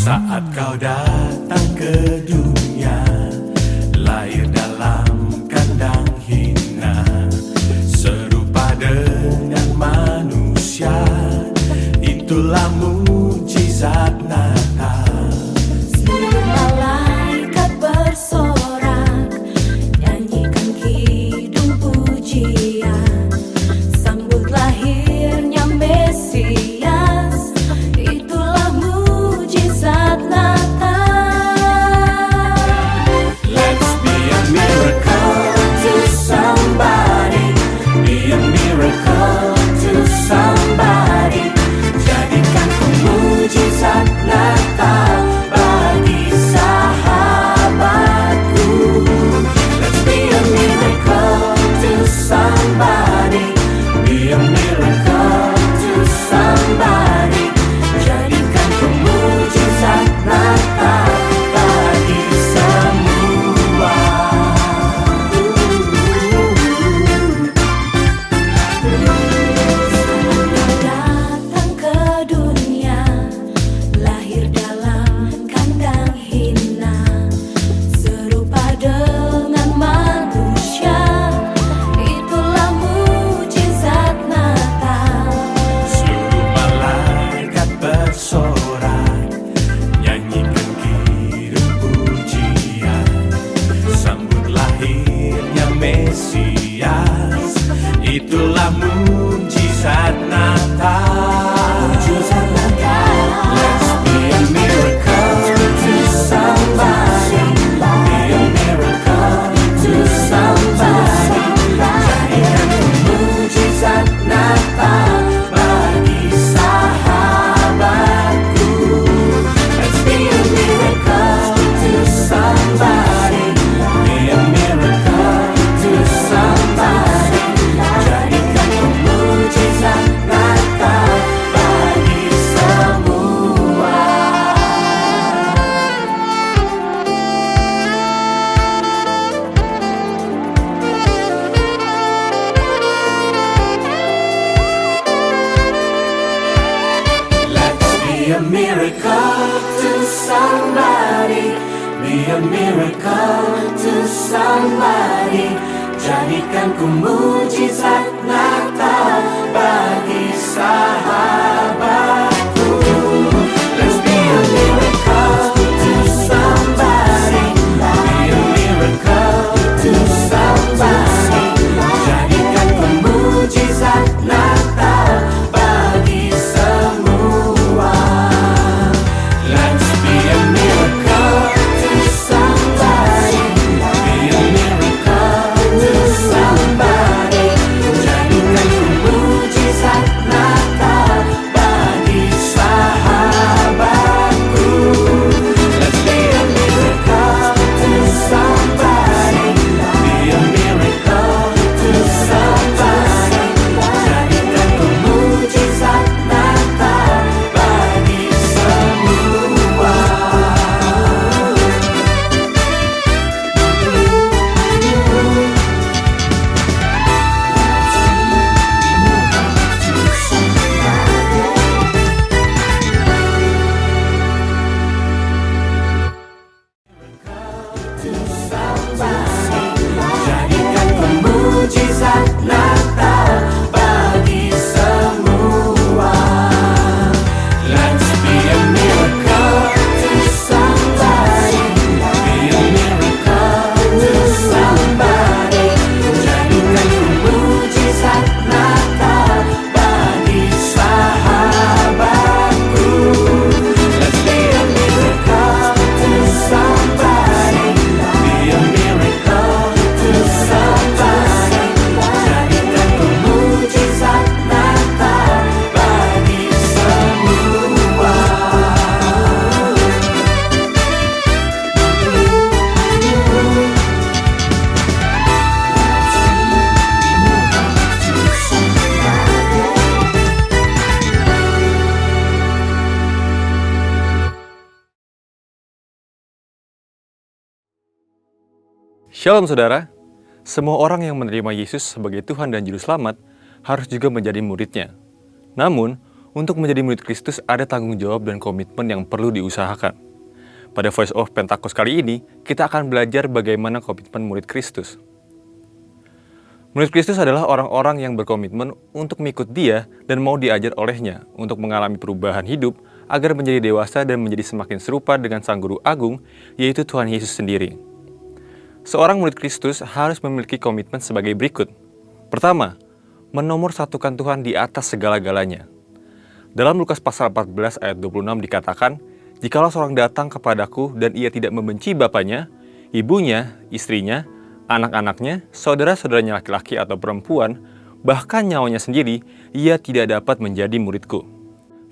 Saat kau datang ke dunia, lahir dalam kandang hina, serupa dengan manusia, itulah mujizat Natal. Seluruh malaikat bersorak, nyanyikan kidung pujian, sambut lahirnya Mesias, itulah mujizat Natal. Let's be a miracle to somebody, be a miracle to somebody. Jadikan kau mujizat Natal bagi sahabatku. Let's be a miracle to somebody, be a miracle to somebody. Jadikan kau mujizat Natal bagi semua. Datang ke dunia, lahir dalam kandang hina, serupa dengan manusia, itulah mujizat Natal. Seluruh malaikat bersorak, nyanyikan kidung pujian, sambut lahirnya Mesias, itulah mujizat Natal. Mujizat Natal. Let's be a miracle to somebody, be a miracle to somebody. Jadikan kau mujizat Natal bagi sahabatku. Let's be a miracle to somebody, be a miracle to somebody. Jadikan kau mujizat Natal bagi semua. Let's be a miracle to somebody, be a miracle to somebody. Jadikan ku mujizat Natal bagi sahabatku. Let's be a miracle to somebody, be a miracle to somebody. Jadikan ku mujizat Natal bagi semua. Let's be a miracle to somebody, be a miracle to somebody. Jadikan ku mujizat Natal Shalom saudara, semua orang yang menerima Yesus sebagai Tuhan dan Juru Selamat harus juga menjadi muridnya. Namun, untuk menjadi murid Kristus ada tanggung jawab dan komitmen yang perlu diusahakan. Pada Voice of Pentakos kali ini, kita akan belajar bagaimana komitmen murid Kristus. Murid Kristus adalah orang-orang yang berkomitmen untuk mengikut Dia dan mau diajar olehnya untuk mengalami perubahan hidup agar menjadi dewasa dan menjadi semakin serupa dengan Sang Guru Agung, yaitu Tuhan Yesus sendiri. Seorang murid Kristus harus memiliki komitmen sebagai berikut. Pertama, menomorsatukan Tuhan di atas segala-galanya. Dalam Lukas pasal 14 ayat 26 dikatakan, "Jikalau seorang datang kepadaku dan ia tidak membenci bapaknya, ibunya, istrinya, anak-anaknya, saudara-saudaranya laki-laki atau perempuan, bahkan nyawanya sendiri, ia tidak dapat menjadi muridku."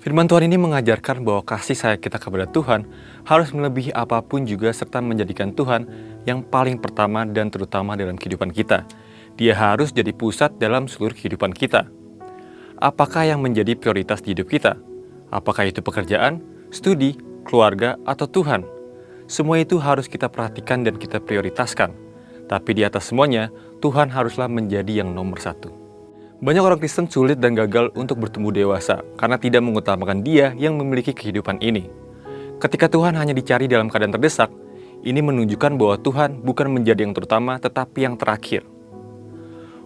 Firman Tuhan ini mengajarkan bahwa kasih sayang kita kepada Tuhan harus melebihi apapun juga serta menjadikan Tuhan yang paling pertama dan terutama dalam kehidupan kita. Dia harus jadi pusat dalam seluruh kehidupan kita. Apakah yang menjadi prioritas di hidup kita? Apakah itu pekerjaan, studi, keluarga, atau Tuhan? Semua itu harus kita perhatikan dan kita prioritaskan. Tapi di atas semuanya, Tuhan haruslah menjadi yang nomor satu. Banyak orang Kristen sulit dan gagal untuk bertumbuh dewasa karena tidak mengutamakan Dia yang memiliki kehidupan ini. Ketika Tuhan hanya dicari dalam keadaan terdesak, ini menunjukkan bahwa Tuhan bukan menjadi yang terutama tetapi yang terakhir.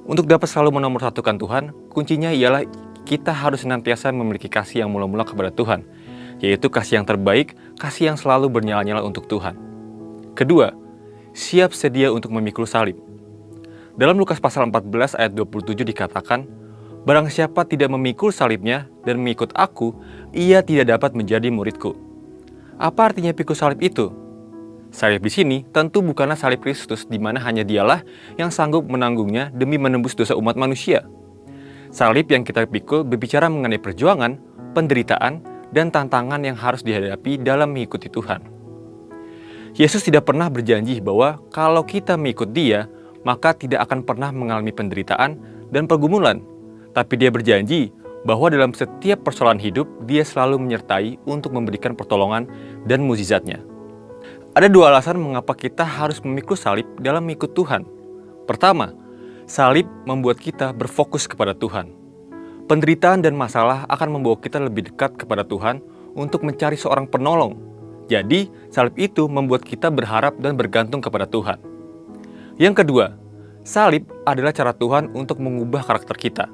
Untuk dapat selalu menomorsatukan Tuhan, kuncinya ialah kita harus senantiasa memiliki kasih yang mula-mula kepada Tuhan, yaitu kasih yang terbaik, kasih yang selalu bernyala-nyala untuk Tuhan. Kedua, siap sedia untuk memikul salib. Dalam Lukas pasal 14 ayat 27 dikatakan, "Barang siapa tidak memikul salibnya dan mengikut aku, ia tidak dapat menjadi muridku." Apa artinya pikul salib itu? Salib di sini tentu bukanlah salib Kristus di mana hanya Dialah yang sanggup menanggungnya demi menembus dosa umat manusia. Salib yang kita pikul berbicara mengenai perjuangan, penderitaan, dan tantangan yang harus dihadapi dalam mengikuti Tuhan. Yesus tidak pernah berjanji bahwa kalau kita mengikut Dia, maka tidak akan pernah mengalami penderitaan dan pergumulan. Tapi Dia berjanji bahwa dalam setiap persoalan hidup, Dia selalu menyertai untuk memberikan pertolongan dan mukjizat-Nya. Ada dua alasan mengapa kita harus memikul salib dalam mengikut Tuhan. Pertama, salib membuat kita berfokus kepada Tuhan. Penderitaan dan masalah akan membawa kita lebih dekat kepada Tuhan untuk mencari seorang penolong. Jadi, salib itu membuat kita berharap dan bergantung kepada Tuhan. Yang kedua, salib adalah cara Tuhan untuk mengubah karakter kita.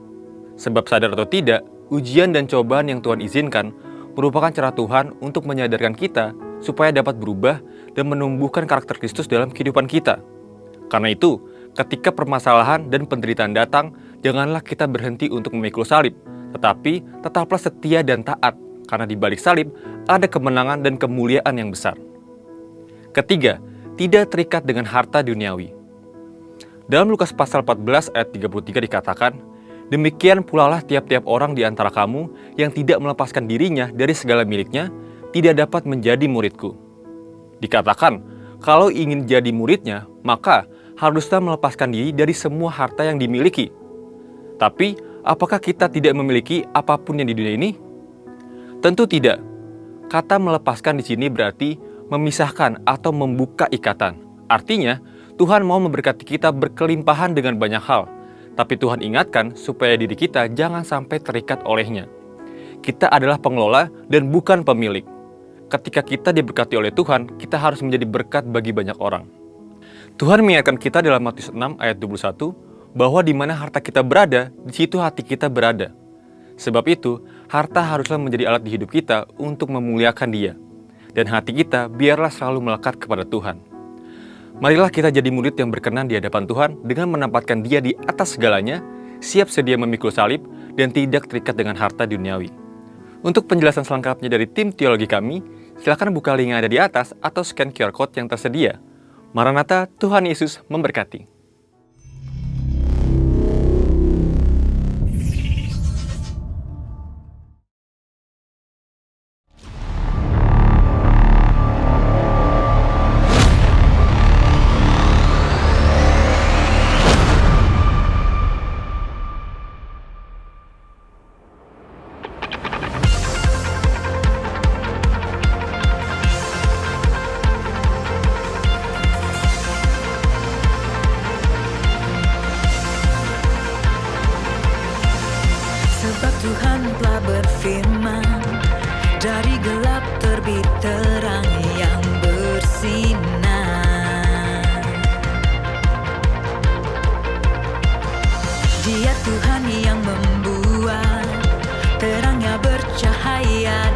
Sebab sadar atau tidak, ujian dan cobaan yang Tuhan izinkan merupakan cara Tuhan untuk menyadarkan kita supaya dapat berubah dan menumbuhkan karakter Kristus dalam kehidupan kita. Karena itu, ketika permasalahan dan penderitaan datang, janganlah kita berhenti untuk memikul salib, tetapi tetaplah setia dan taat, karena di balik salib ada kemenangan dan kemuliaan yang besar. Ketiga, tidak terikat dengan harta duniawi. Dalam Lukas pasal 14 ayat 33 dikatakan, "Demikian pulalah tiap-tiap orang di antara kamu yang tidak melepaskan dirinya dari segala miliknya, tidak dapat menjadi muridku." Dikatakan, kalau ingin jadi muridnya, maka haruslah melepaskan diri dari semua harta yang dimiliki. Tapi, apakah kita tidak memiliki apapun yang di dunia ini? Tentu tidak. Kata melepaskan di sini berarti memisahkan atau membuka ikatan. Artinya, Tuhan mau memberkati kita berkelimpahan dengan banyak hal, tapi Tuhan ingatkan supaya diri kita jangan sampai terikat olehnya. Kita adalah pengelola dan bukan pemilik. Ketika kita diberkati oleh Tuhan, kita harus menjadi berkat bagi banyak orang. Tuhan mengingatkan kita dalam Matius 6 ayat 21, bahwa di mana harta kita berada, di situ hati kita berada. Sebab itu, harta haruslah menjadi alat di hidup kita untuk memuliakan Dia. Dan hati kita biarlah selalu melekat kepada Tuhan. Marilah kita jadi murid yang berkenan di hadapan Tuhan dengan menempatkan Dia di atas segalanya, siap sedia memikul salib, dan tidak terikat dengan harta duniawi. Untuk penjelasan selengkapnya dari tim teologi kami, silakan buka link yang ada di atas atau scan QR Code yang tersedia. Maranatha, Tuhan Yesus memberkati.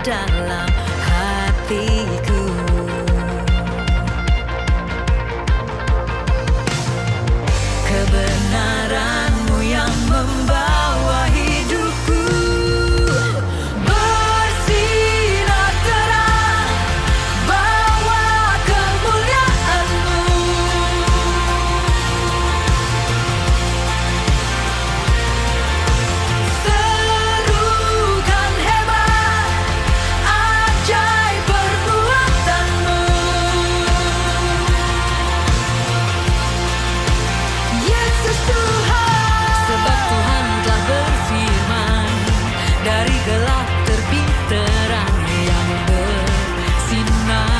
dalam hatiku. Kebenaran-Mu yang membawa hidupku bersinar terang, bawa kemuliaan-Mu. Serukan hebat, ajaib perbuatan-Mu. Yesus Tuhan, sebab Tuhan telah berfirman, dari gelap terbit terang yang bersinar.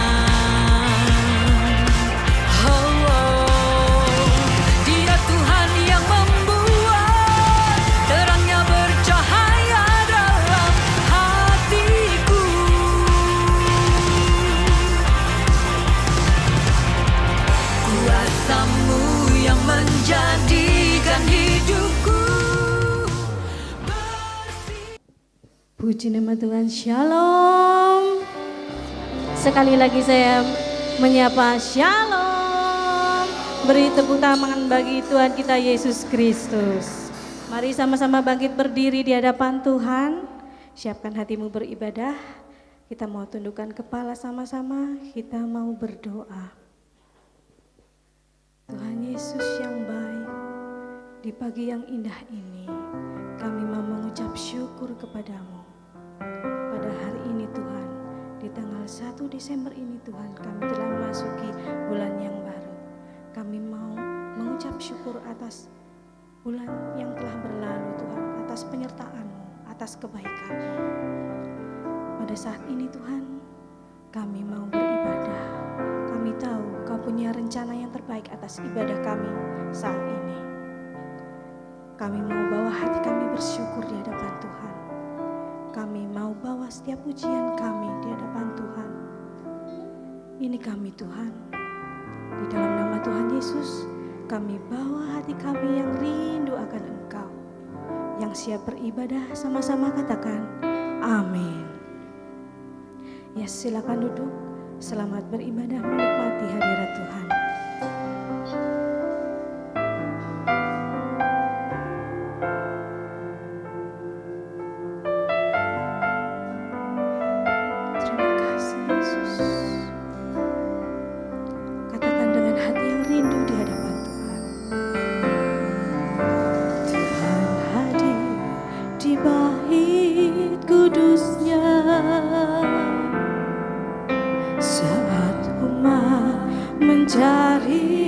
Dia Tuhan yang membuat terangnya bercahaya dalam hatiku. Kuasa-Mu yang menjadikan hidupku. Puji nama Tuhan, Shalom. Sekali lagi saya menyapa Shalom. Beri tepuk tangan bagi Tuhan kita Yesus Kristus. Mari sama-sama bangkit berdiri di hadapan Tuhan. Siapkan hatimu beribadah. Kita mau tundukkan kepala sama-sama. Kita mau berdoa. Tuhan Yesus yang baik, di pagi yang indah ini kami mau mengucap syukur kepadamu. Pada hari ini Tuhan, di tanggal 1 Desember ini Tuhan, kami telah memasuki bulan yang baru. Kami mau mengucap syukur atas bulan yang telah berlalu Tuhan, atas penyertaan-Mu, atas kebaikan-Mu. Pada saat ini Tuhan, kami mau beribadah. Kami tahu Kau punya rencana yang terbaik atas ibadah kami saat ini. Kami mau bawa hati kami bersyukur di hadapan Tuhan. Kami mau bawa setiap pujian kami di hadapan Tuhan. Ini kami Tuhan. Di dalam nama Tuhan Yesus, kami bawa hati kami yang rindu akan Engkau. Yang siap beribadah sama-sama katakan amin. Ya, silakan duduk. Selamat beribadah menikmati hadirat Tuhan. Terima kasih Yesus. Katakan dengan hati yang rindu di hadapan Tuhan. Tuhan hadir di bait kudus-Nya. Saat umat mencari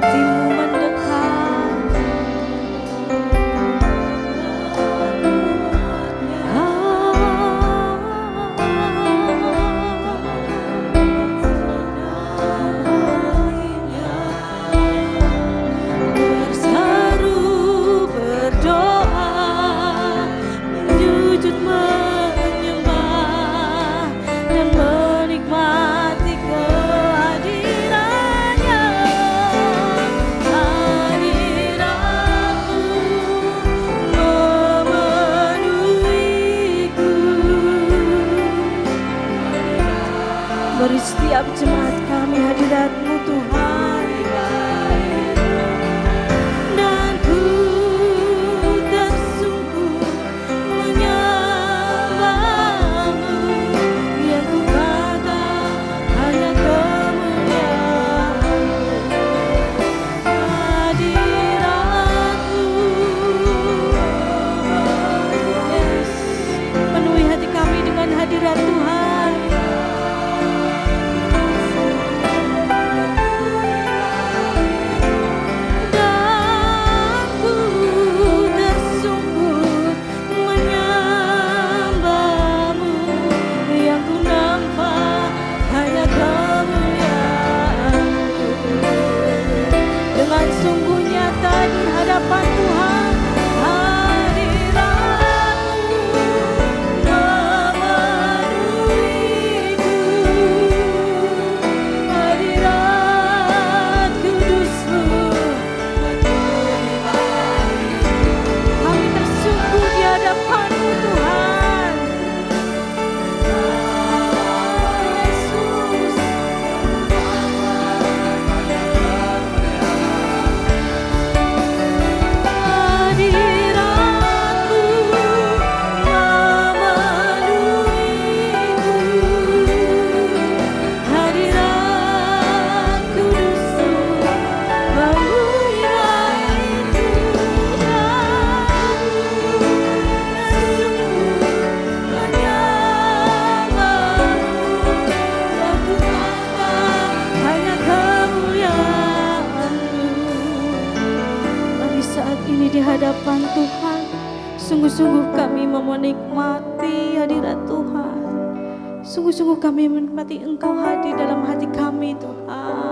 hatimu mendekat. Berseru berdoa, menjujut menyembah dan menikmati kehadirannya. Hadiratmu memenuhiku. Beri setiap jemaat kami hadiratmu Tuhan. Dan ku tersungkur menyembahmu, yang ku kata hanya kemuliaan-Mu. Hadirat-Mu, yes. Penuhi hati kami dengan hadirat Tuhan. Dan ku tersungkur menyembahmu, yang ku nampak hanya kemuliaan-Mu. Dengan sungguh nyata di hadapan Tuhan, hadirat-Mu memenuhiku. Hadirat kudus-Mu memenuhi hatiku. Kami tersungkur di hadapan-Mu Tuhan. Yesus, hadirat-Mu memenuhiku. Hadirat kudus-Mu memenuhi hatiku. Hanya kemuliaan-Mu. Mari saat ini di hadapan Tuhan, sungguh-sungguh kami mau menikmati hadirat Tuhan. Sungguh-sungguh kami menikmati Engkau hadir dalam hati kami Tuhan.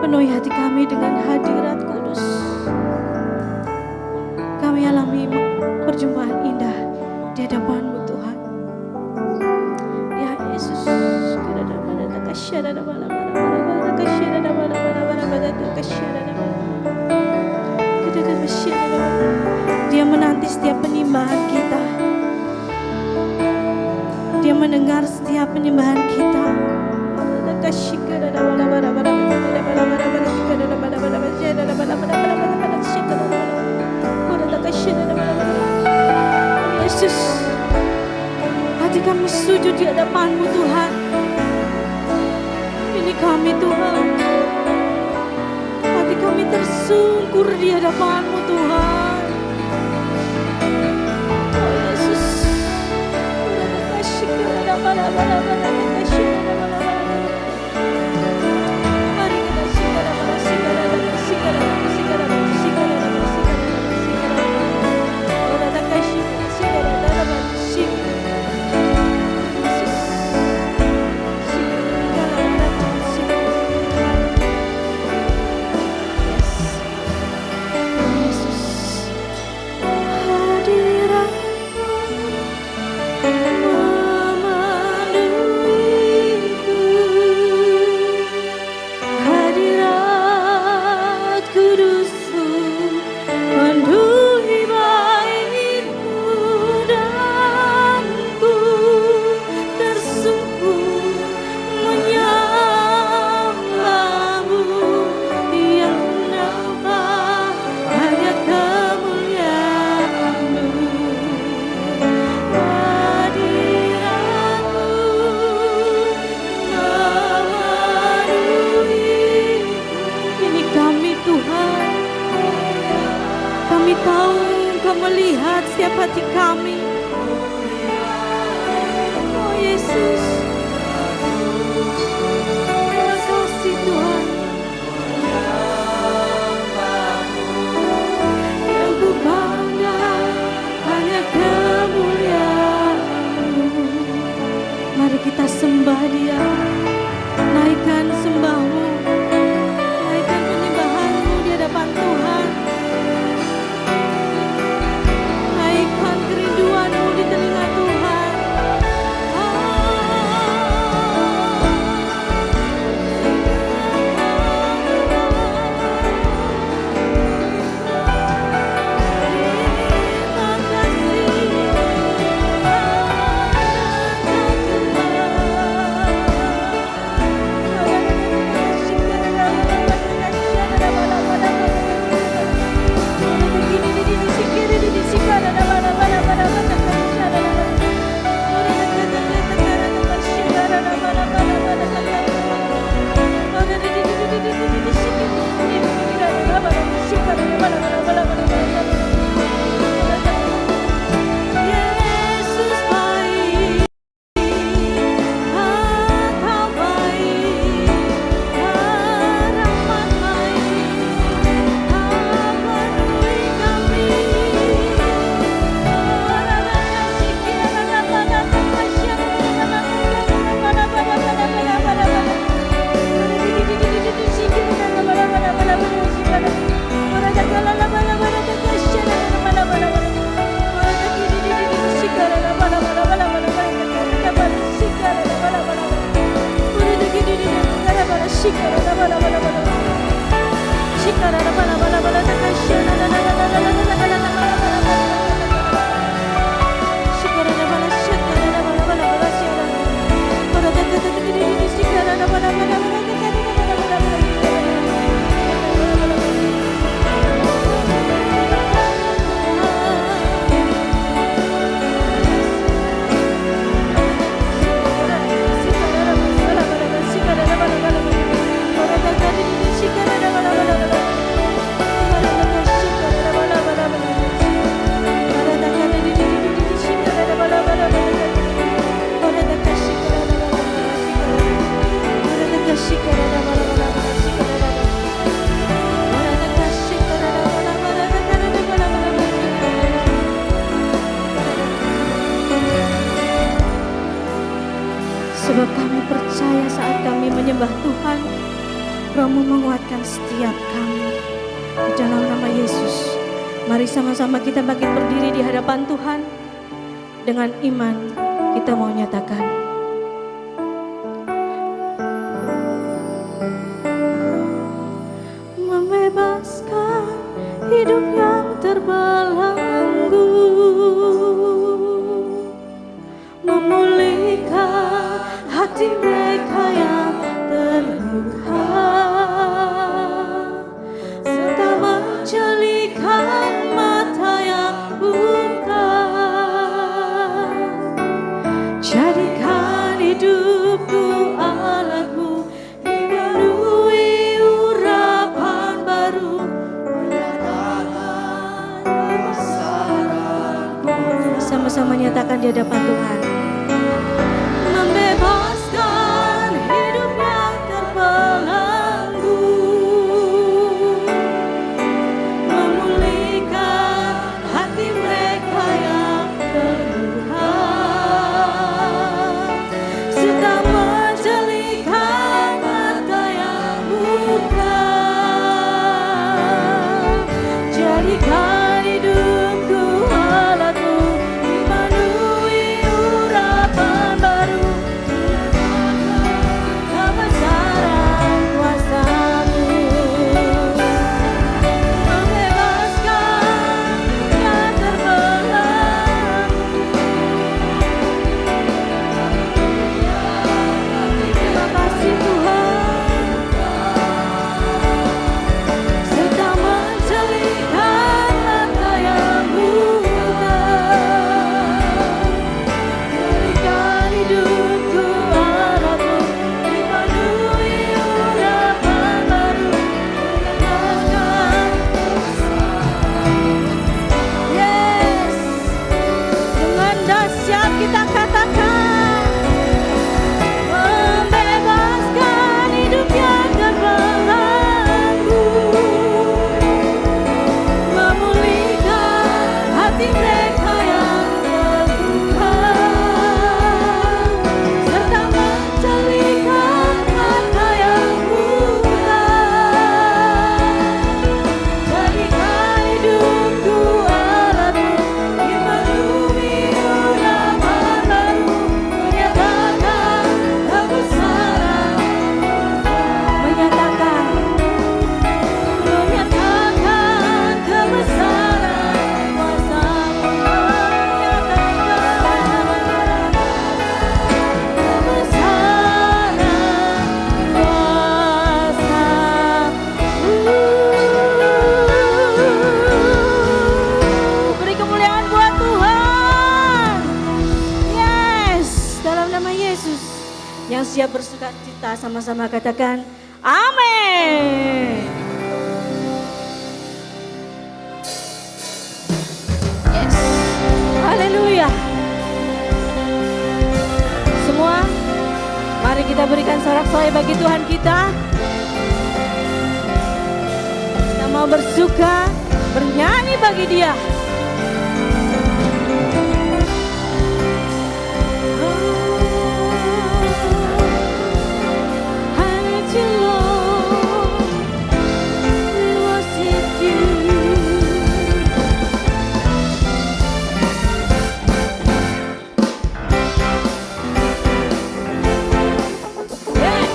Penuhi hati kami dengan hadirat kudus. Kami alami perjumpaan indah di hadapan-Mu Tuhan. Ya Yesus, Dia menanti setiap penyembahan kita. Dia mendengar setiap penyembahan kita. Yesus, hati kami sujud di hadapan-Mu Tuhan. Ini kami Tuhan. Hati kami tersungkur di hadapan-Mu Tuhan. Oh Yesus. Mari kita setiap hati kami. Oh Yesus, terima kasih Tuhan. Sebab kami percaya saat kami menyembah Tuhan, Roh-Mu menguatkan setiap kami. Di dalam nama Yesus, mari sama-sama kita bangkit berdiri di hadapan Tuhan. Dengan iman kita mau nyatakan, membebaskan hidup yang terbelenggu, memulihkan hati mereka yang terluka, serta menjelikan mata yang buta. Jadikan hidupku alatmu, dipenuhi urapan baru, menyatakan kebesaran-Mu. Sama-sama nyatakan di hadapan Tuhan. Membebaskan hidup yang terbelenggu, memulihkan hati mereka yang terluka, serta menjelikan mata yang buta. Jadikan hidupku alatmu, dipenuhi urapan baru, kebesaran kuasa-Mu. Membebaskan yang terbelenggu. Terima kasih Tuhan. Serta menjelikan mata yang buta. Berikan hidupku alatmu, dipenuhi urapan baru, menyatakan. Yes, dengan dahsyat kita katakan, membebaskan hidup yang terbelenggu, memulihkan hati mereka yang terluka, serta menjelikan mata yang buta. Jadikan hidupku alatmu, dipenuhi urapan baru, menyatakan kebesaran, menyatakan kebesaran kuasa-Mu, beri kemuliaan buat Tuhan. Yes, dalam nama Yesus. Yang siap bersukacita sama-sama katakan amin. Yes, haleluya. Semua, mari kita berikan sorak-sorai bagi Tuhan kita. Kita mau bersuka, bernyanyi bagi Dia. Hanya Lord, we worship You. Yes.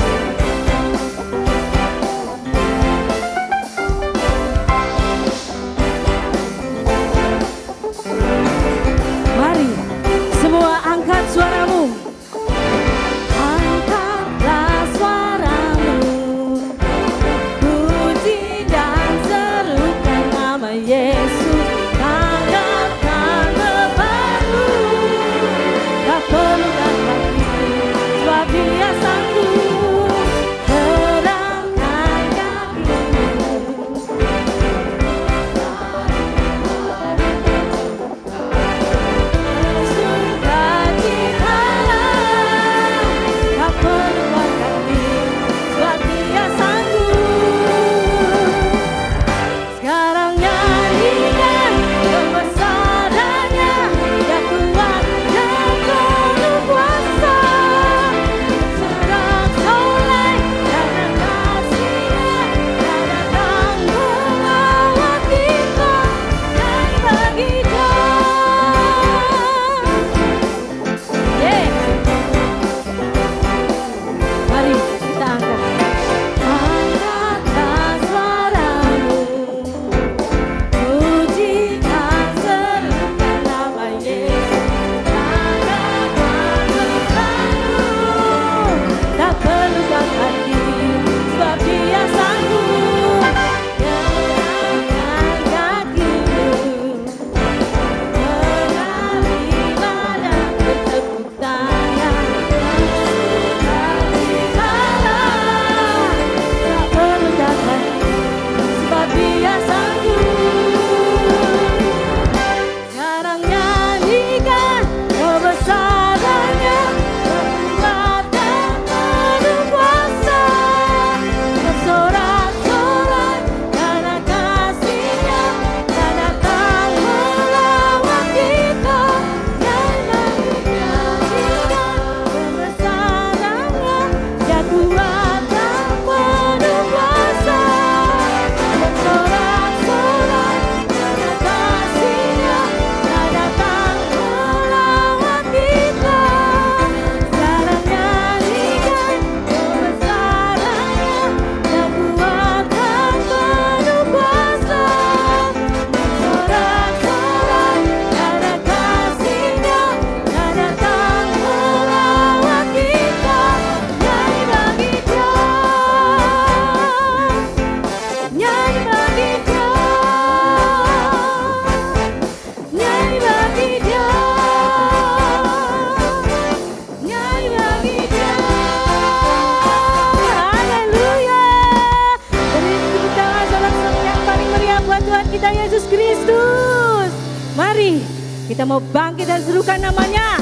Kita mau bangkit dan serukan namanya.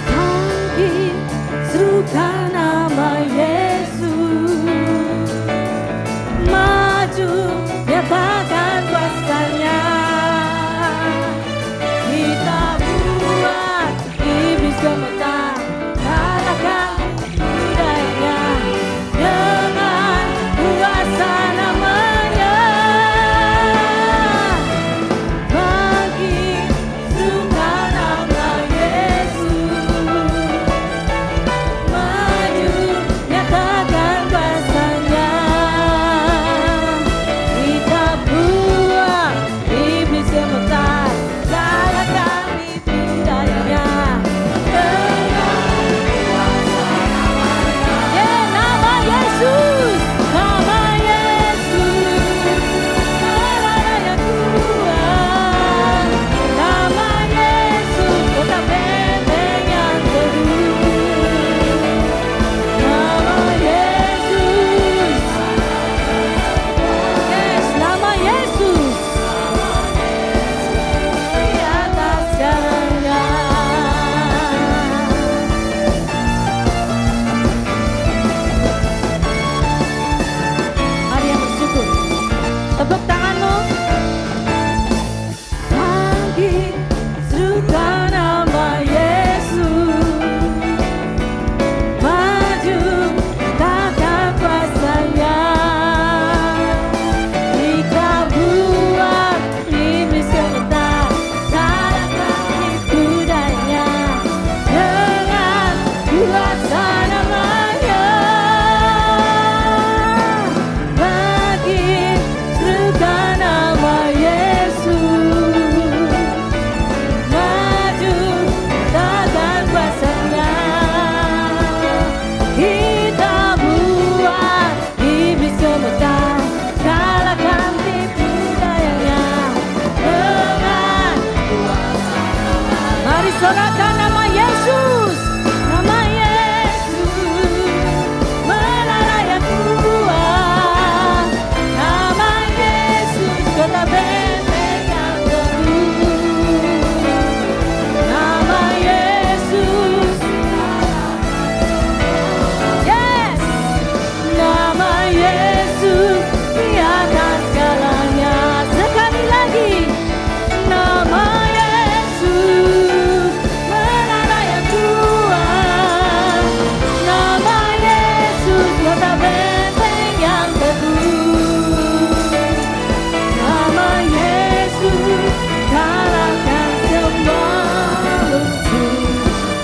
Bangkit, serukan nama Yesus. Maju, nyatakan kuasanya. Kita buat iblis gemetar, kalahkan budayanya dengan kuasa namanya. Bangkit, serukan nama Yesus. Maju, nyatakan kuasanya. Kita buat iblis gemetar, kalahkan budayanya dengan kuasa namanya. Ya, nama Yesus, nama Yesus, Allah yang kuat. Nama Yesus, kota benteng yang teguh. Nama Yesus, yes, nama Yesus di atas segalanya. Mari yang bersyukur, tepuk tanganmu. Bangkit, serukan nama Yesus. Maju, takkan kuasanya. Kita buat iblis gemetar, kalahkan budayanya dengan kuasa namanya. Bangkit, serukan nama Yesus. Maju, takkan kuasanya. Kita buat iblis gemetar, kalahkan tipu dayanya dengan kuasa namanya. Mari sorakan nama Yesus, nama Yesus, menara yang kuat. Nama Yesus, kota benteng yang teguh. Nama Yesus, yes, nama Yesus di atas segalanya. Sekali lagi, nama Yesus, menara yang kuat. Nama Yesus, kota benteng yang teguh. Nama Yesus, kalahkan semua musuh.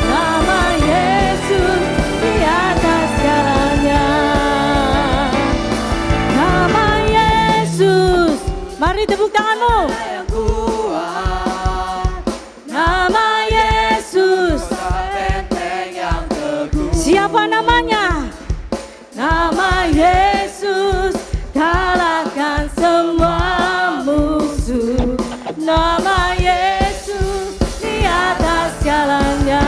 Nama Yesus di atas segalanya. Nama Yesus, mari tepuk tanganmu. Nama Yesus, siapa namanya? Nama Yesus, kalahkan semua musuh. Nama Yesus di atas segalanya.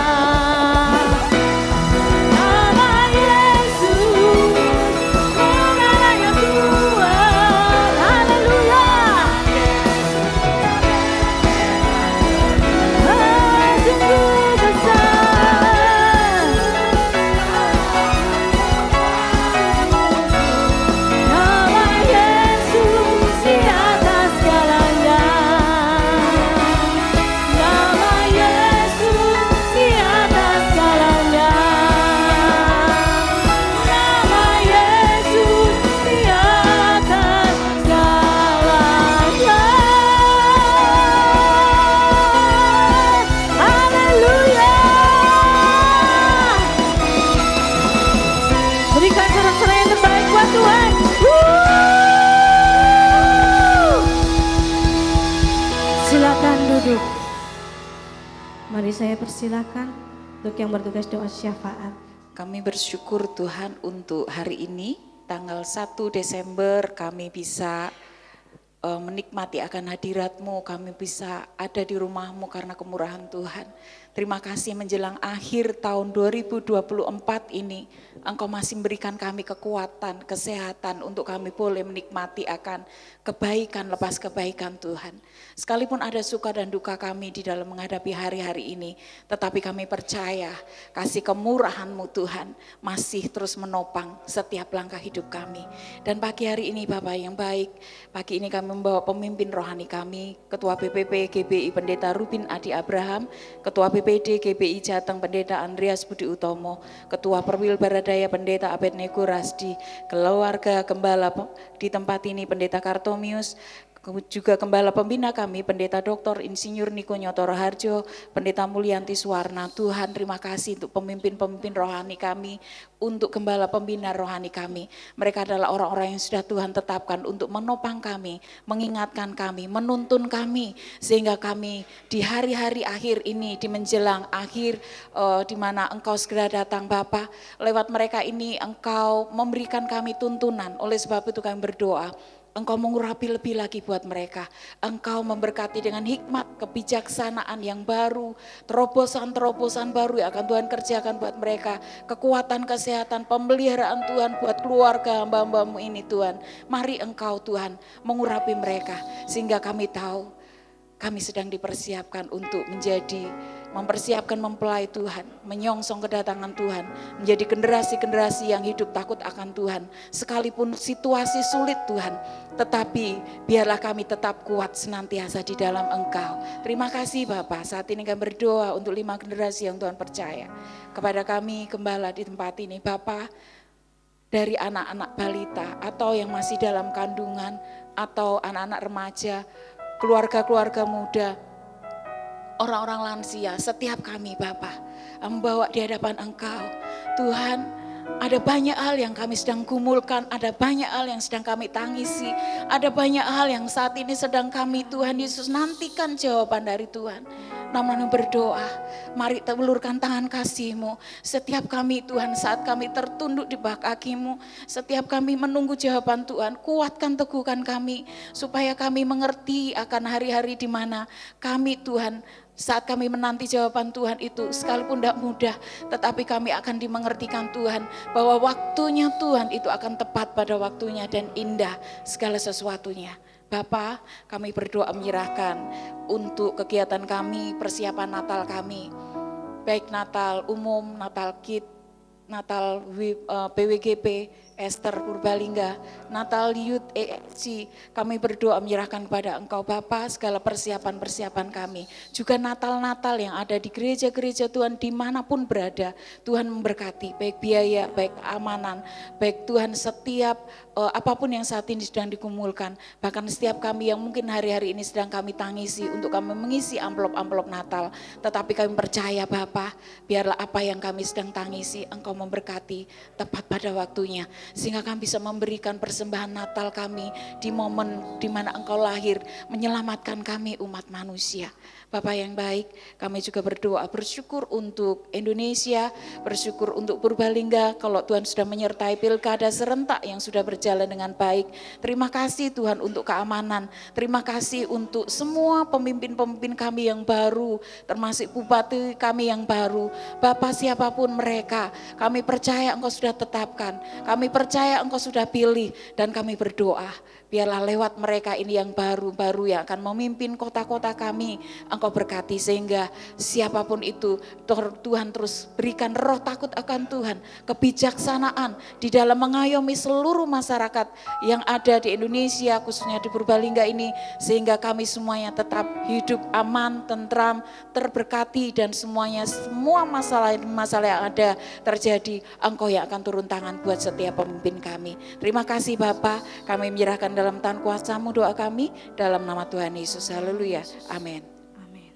Nama Yesus, menara yang kuat. Haleluya. Sungguh besar. Nama Yesus di atas segalanya. Nama Yesus di atas segalanya. Nama Yesus di atas segalanya. Haleluya. Berikan sorak-sorai yang terbaik buat Tuhan. Silakan duduk. Mari saya persilakan untuk yang bertugas doa syafaat. Kami bersyukur Tuhan untuk hari ini, tanggal 1 Desember kami bisa menikmati akan hadirat-Mu, kami bisa ada di rumah-Mu karena kemurahan Tuhan. Terima kasih menjelang akhir tahun 2024 ini, Engkau masih memberikan kami kekuatan, kesehatan untuk kami boleh menikmati akan kebaikan lepas kebaikan Tuhan. Sekalipun ada suka dan duka kami di dalam menghadapi hari-hari ini, tetapi kami percaya kasih kemurahan-Mu Tuhan masih terus menopang setiap langkah hidup kami. Dan pagi hari ini Bapak yang baik, pagi ini kami membawa pemimpin rohani kami, Ketua BPP GBI Pendeta Rubin Adi Abraham, Ketua BPD GBI Jateng Pendeta Andreas Budi Utomo, Ketua Perwil Baradaya Pendeta Abednego Rasdi, keluarga gembala di tempat ini Pendeta Kartomius, juga Gembala Pembina kami, Pendeta Dr. Insinyur Niko Nyotoro Harjo, Pendeta Mulyanti Suwarna. Tuhan terima kasih untuk pemimpin-pemimpin rohani kami, untuk Gembala Pembina rohani kami. Mereka adalah orang-orang yang sudah Tuhan tetapkan untuk menopang kami, mengingatkan kami, menuntun kami, sehingga kami di hari-hari akhir ini, di menjelang akhir di mana Engkau segera datang Bapa, lewat mereka ini Engkau memberikan kami tuntunan. Oleh sebab itu kami berdoa, Engkau mengurapi lebih lagi buat mereka. Engkau memberkati dengan hikmat, kebijaksanaan yang baru, terobosan-terobosan baru yang akan Tuhan kerjakan buat mereka. Kekuatan, kesehatan, pemeliharaan Tuhan buat keluarga hamba-hamba-Mu ini Tuhan. Mari Engkau Tuhan mengurapi mereka sehingga kami tahu kami sedang dipersiapkan untuk mempersiapkan mempelai Tuhan, menyongsong kedatangan Tuhan, menjadi generasi-generasi yang hidup takut akan Tuhan. Sekalipun situasi sulit Tuhan, tetapi biarlah kami tetap kuat senantiasa di dalam Engkau. Terima kasih Bapak, saat ini kami berdoa untuk 5 generasi yang Tuhan percaya. Kepada kami gembala di tempat ini Bapak, dari anak-anak balita atau yang masih dalam kandungan atau anak-anak remaja, keluarga-keluarga muda, orang-orang lansia, setiap kami Bapa membawa di hadapan Engkau. Tuhan, ada banyak hal yang kami sedang gumulkan, ada banyak hal yang sedang kami tangisi, ada banyak hal yang saat ini sedang kami Tuhan Yesus nantikan jawaban dari Tuhan. Namun berdoa, mari ulurkan tangan kasih-Mu. Setiap kami Tuhan, saat kami tertunduk di bawah kaki-Mu, setiap kami menunggu jawaban Tuhan, kuatkan teguhkan kami, supaya kami mengerti akan hari-hari di mana kami Tuhan, saat kami menanti jawaban Tuhan itu, sekalipun tidak mudah, tetapi kami akan dimengertikan Tuhan, bahwa waktunya Tuhan itu akan tepat pada waktunya dan indah segala sesuatunya. Bapa, kami berdoa menyerahkan untuk kegiatan kami, persiapan Natal kami, baik Natal umum, Natal Kid, Natal PWGP, Esther Purbalingga, Natal Youth ESC, kami berdoa menyerahkan kepada Engkau Bapa segala persiapan-persiapan kami. Juga Natal-Natal yang ada di gereja-gereja Tuhan dimanapun berada, Tuhan memberkati baik biaya, baik keamanan, baik Tuhan setiap apapun yang saat ini sedang dikumpulkan. Bahkan setiap kami yang mungkin hari-hari ini sedang kami tangisi untuk kami mengisi amplop-amplop Natal. Tetapi kami percaya Bapa, biarlah apa yang kami sedang tangisi Engkau memberkati tepat pada waktunya. Sehingga kami bisa memberikan persembahan Natal kami di momen di mana Engkau lahir, menyelamatkan kami umat manusia. Bapak yang baik, kami juga berdoa, bersyukur untuk Indonesia, bersyukur untuk Purbalingga, kalau Tuhan sudah menyertai pilkada serentak yang sudah berjalan dengan baik. Terima kasih Tuhan untuk keamanan, terima kasih untuk semua pemimpin-pemimpin kami yang baru, termasuk bupati kami yang baru. Bapak siapapun mereka, kami percaya Engkau sudah tetapkan, kami percaya Engkau sudah pilih, dan kami berdoa, biarlah lewat mereka ini yang baru-baru yang akan memimpin kota-kota kami, Engkau berkati sehingga siapapun itu Tuhan terus berikan roh takut akan Tuhan, kebijaksanaan di dalam mengayomi seluruh masyarakat yang ada di Indonesia, khususnya di Purbalingga ini, sehingga kami semuanya tetap hidup aman, tentram, terberkati, dan semuanya, semua masalah yang ada terjadi, Engkau yang akan turun tangan buat setiap pemimpin kami. Terima kasih Bapak, kami menyerahkan dalam tangan kuasa-Mu doa kami, dalam nama Tuhan Yesus. Haleluya. Amin. Amin.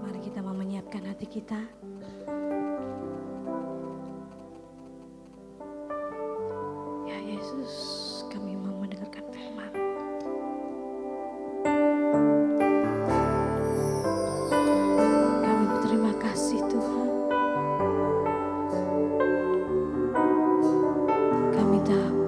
Mari kita mau menyiapkan hati kita. Ya Yesus, kami mau mendengarkan firman. Kami berterima kasih Tuhan. Kami tahu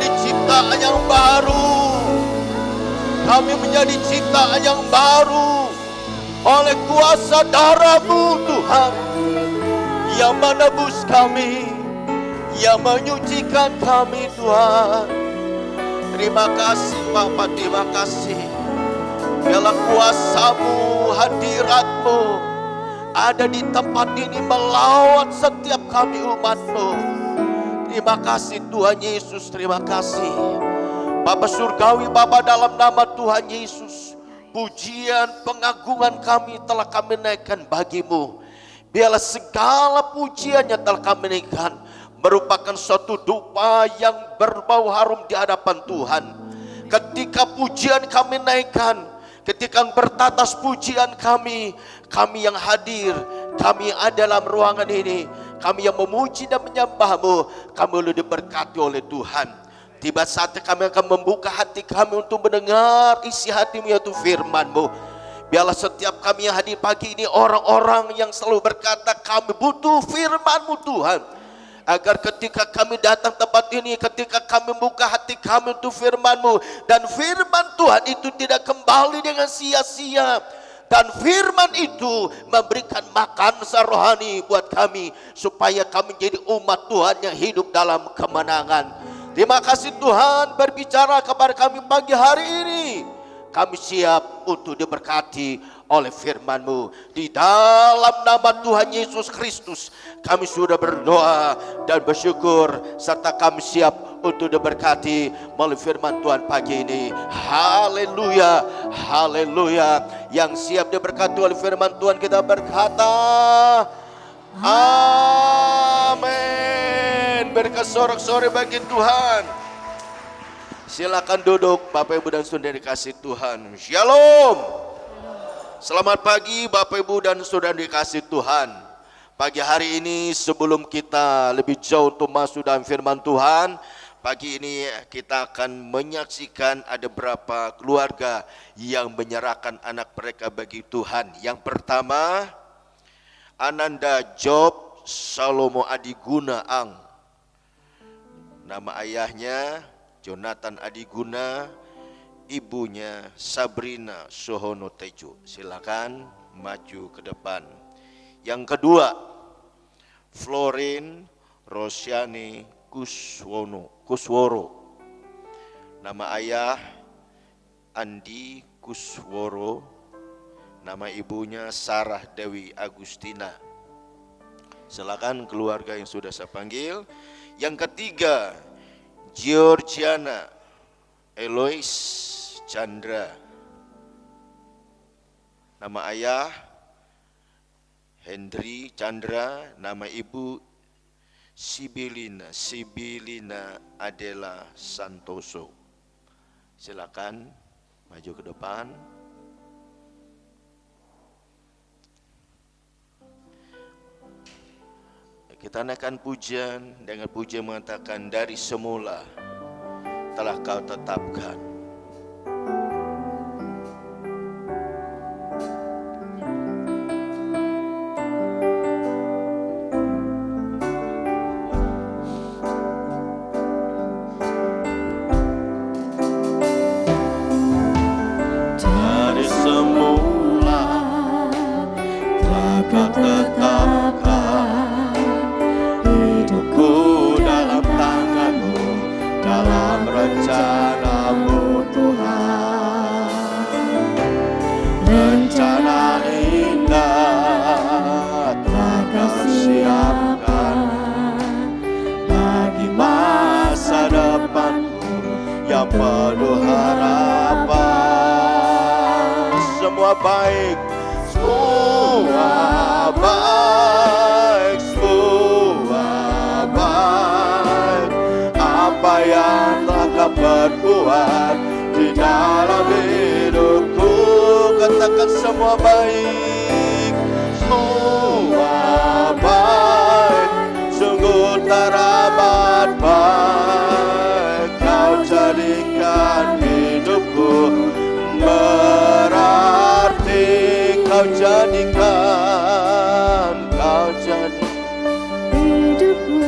menjadi ciptaan yang baru. Kami menjadi ciptaan yang baru oleh kuasa darah-Mu Tuhan, yang menebus kami, yang menyucikan kami Tuhan. Terima kasih Bapa, terima kasih. Biarlah kuasa-Mu, hadirat-Mu ada di tempat ini melawat setiap kami umat-Mu. Terima kasih Tuhan Yesus, terima kasih. Bapa Surgawi, Bapa, dalam nama Tuhan Yesus, pujian pengagungan kami telah kami naikkan bagi-Mu. Biarlah segala pujiannya telah kami naikkan merupakan suatu doa yang berbau harum di hadapan Tuhan. Ketika pujian kami naikkan, ketika bertatas pujian kami yang hadir, kami ada dalam ruangan ini, kami yang memuji dan menyembah-Mu, kami boleh diberkati oleh Tuhan. Tiba saatnya kami akan membuka hati kami untuk mendengar isi hati-Mu, yaitu firman-Mu. Biarlah setiap kami yang hadir pagi ini orang-orang yang selalu berkata kami butuh firman-Mu Tuhan. Agar ketika kami datang tempat ini, ketika kami membuka hati kami untuk firman-Mu, dan firman Tuhan itu tidak kembali dengan sia-sia, dan firman itu memberikan makan rohani buat kami, supaya kami menjadi umat Tuhan yang hidup dalam kemenangan. Terima kasih Tuhan berbicara kepada kami pagi hari ini. Kami siap untuk diberkati oleh firman-Mu. Di dalam nama Tuhan Yesus Kristus kami sudah berdoa dan bersyukur, serta kami siap untuk diberkati melalui firman Tuhan pagi ini. Haleluya, haleluya. Yang siap diberkati oleh firman Tuhan kita berkata amin. Berkesorak-sorai bagi Tuhan. Silakan duduk Bapak Ibu dan Saudara dikasih Tuhan. Shalom. Selamat pagi Bapak Ibu dan Saudara dikasih Tuhan. Pagi hari ini sebelum kita lebih jauh untuk masuk dalam firman Tuhan, pagi ini kita akan menyaksikan ada beberapa keluarga yang menyerahkan anak mereka bagi Tuhan. Yang pertama, Ananda Job Salomo Adiguna Ang. Nama ayahnya Jonathan Adiguna, ibunya Sabrina Sohono Tejo. Silakan maju ke depan. Yang kedua, Florin Rosyani Kusworo. Nama ayah Andi Kusworo, nama ibunya Sarah Dewi Agustina. Silakan keluarga yang sudah saya panggil. Yang ketiga, Georgiana Elois Chandra. Nama ayah Hendri Chandra, nama ibu Sibilina Adela Santoso. Silakan maju ke depan. Kita naikkan pujian dengan pujian mengatakan dari semula telah Kau tetapkan. Dari semula telah Kau tetapkan hidupku dalam tangan-Mu, dalam rencana-Mu Tuhan. Rencana indah telah Kau siapkan bagi masa depanku yang penuh harapan. Semua baik, semua baik, semua baik. Apa yang telah Kau perbuat di dalam hidupku, katakan semua baik, semua baik. Sungguh teramat baik Kau jadikan hidupku berarti. Kau jadikan hidupku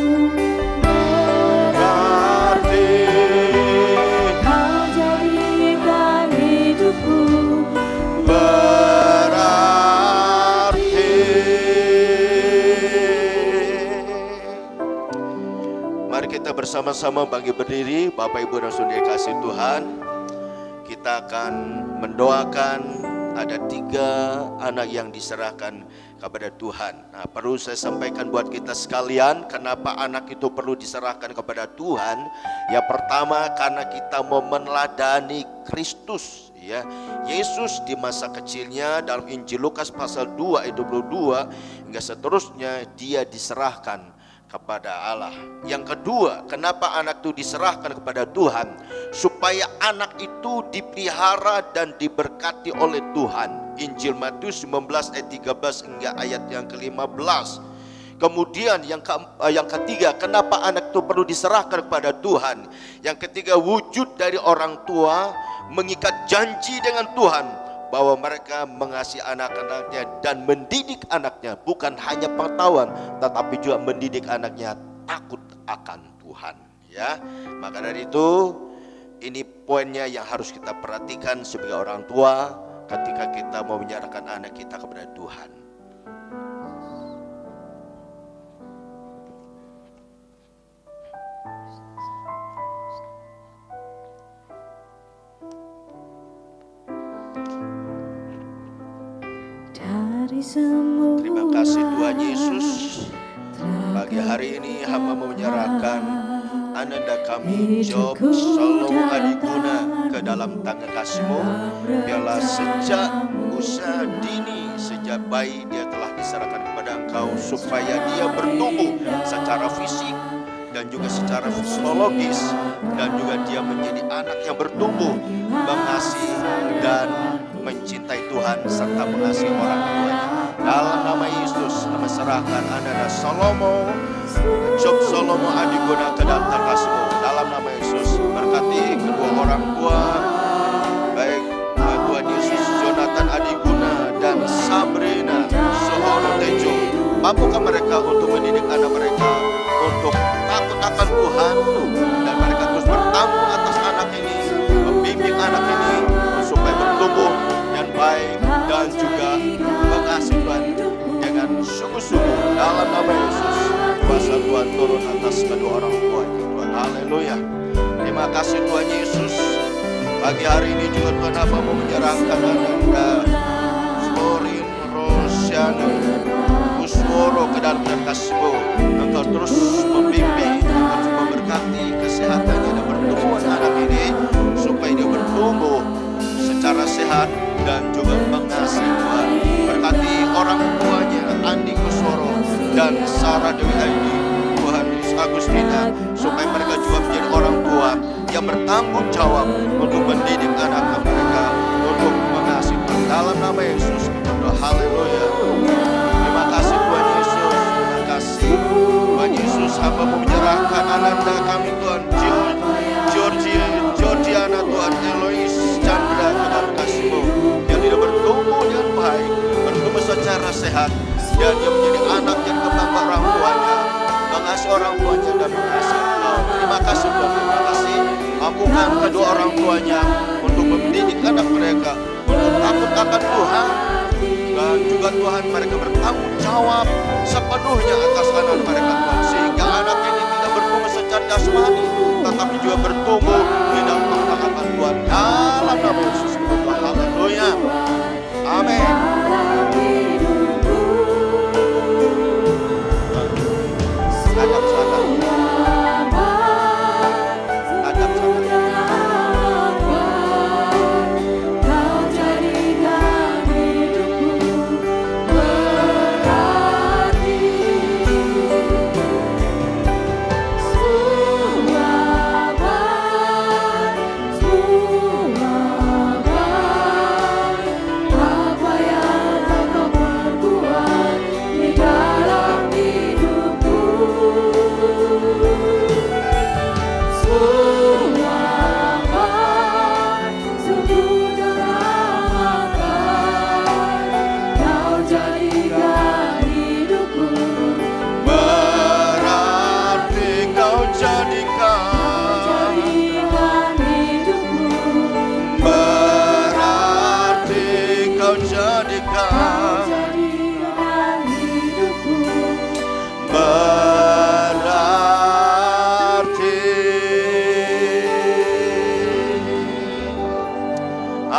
berarti. sama-sama bangkit berdiri. Bapak Ibu dan Saudara kasih Tuhan, kita akan mendoakan. Ada 3 anak yang diserahkan kepada Tuhan. Nah, perlu saya sampaikan buat kita sekalian, kenapa anak itu perlu diserahkan kepada Tuhan. Yang pertama, karena kita mau meneladani Kristus. Ya, Yesus di masa kecilnya dalam Injil Lukas pasal 2 ayat 22 hingga seterusnya, dia diserahkan kepada Allah. Yang kedua, kenapa anak itu diserahkan kepada Tuhan? Supaya anak itu dipelihara dan diberkati oleh Tuhan. Injil Matius 19 ayat 13 hingga ayat yang ke-15. Kemudian yang ketiga, kenapa anak itu perlu diserahkan kepada Tuhan? Yang ketiga, wujud dari orang tua mengikat janji dengan Tuhan bahwa mereka mengasihi anak-anaknya dan mendidik anaknya, bukan hanya pengetahuan tetapi juga mendidik anaknya takut akan Tuhan. Ya, maka dari itu ini poinnya yang harus kita perhatikan sebagai orang tua ketika kita mau menyerahkan anak kita kepada Tuhan. Terima kasih Tuhan Yesus. Pagi hari ini hamba mau menyerahkan Ananda kami Job Salomo Adiguna ke dalam tangan kasih-Mu. Biarlah sejak usia dini, sejak bayi dia telah diserahkan kepada Engkau, supaya dia bertumbuh secara fisik dan juga secara psikologis, dan juga dia menjadi anak yang bertumbuh mengasihi dan mencintai Tuhan serta mengasihi orang tuanya. Dalam nama Yesus, kami serahkan Ananda Salomo, Job Salomo Adiguna ke dalam tangan kasih-Mu. Dalam nama Yesus, berkati kedua orang tua, baik Tuhan Yesus, Jonathan Adiguna dan Sabrina Sohono Tejo. Mampukan mereka untuk mendidik anak mereka untuk takut akan Tuhan, dan mereka terus bertamu atas anak ini, membimbing anak ini supaya bertumbuh dan baik dan juga mengasihi Tuhan dengan sungguh-sungguh. Dalam nama Yesus, kuasa Tuhan turun atas kedua orang tua ini, Tuhan. Haleluya. Terima kasih Tuhan Yesus. Pagi hari ini juga Tuhan hamba mau menyerahkan Ananda Florin Rosyana Usworo ke dalam kasih-Mu. Engkau terus membimbing, Engkau terus memberkati kesehatannya dan pertumbuhan anak ini, supaya dia bertumbuh secara sehat dan juga mengasihi Tuhan. Berkati orang tuanya Andi Kusworo dan Sarah Dewi Aidi, Tuhan Yesus Agustina, supaya mereka juga menjadi orang tua yang bertanggung jawab untuk mendidik anak mereka untuk mengasihi Tuhan. Dalam nama Yesus kita berdoa. Haleluya. Terima kasih Tuhan Yesus. Terima kasih Tuhan Yesus. Hamba mau menyerahkan Ananda kami Tuhan Georgiana Tuhan Elois Chandra ke dalam kasih-Mu, yang tidak bertumbuh dengan baik, bertumbuh secara sehat, dan dia menjadi anak yang kebanggaan orang tuanya, mengasihi orang tuanya dan mengasihi Engkau. Terima kasih Tuhan, terima kasih. Mampukan kedua orang tuanya untuk mendidik anak mereka untuk takut akan Tuhan, dan juga Tuhan mereka bertanggung jawab sepenuhnya atas anak mereka Tuhan, sehingga anak ini tidak bertumbuh secara jasmani tetapi juga bertumbuh di dalam pengetahuan Tuhan. Dalam nama Yesus kita berdoa. Haleluya. Amin. Adab sadar. Adab sadar.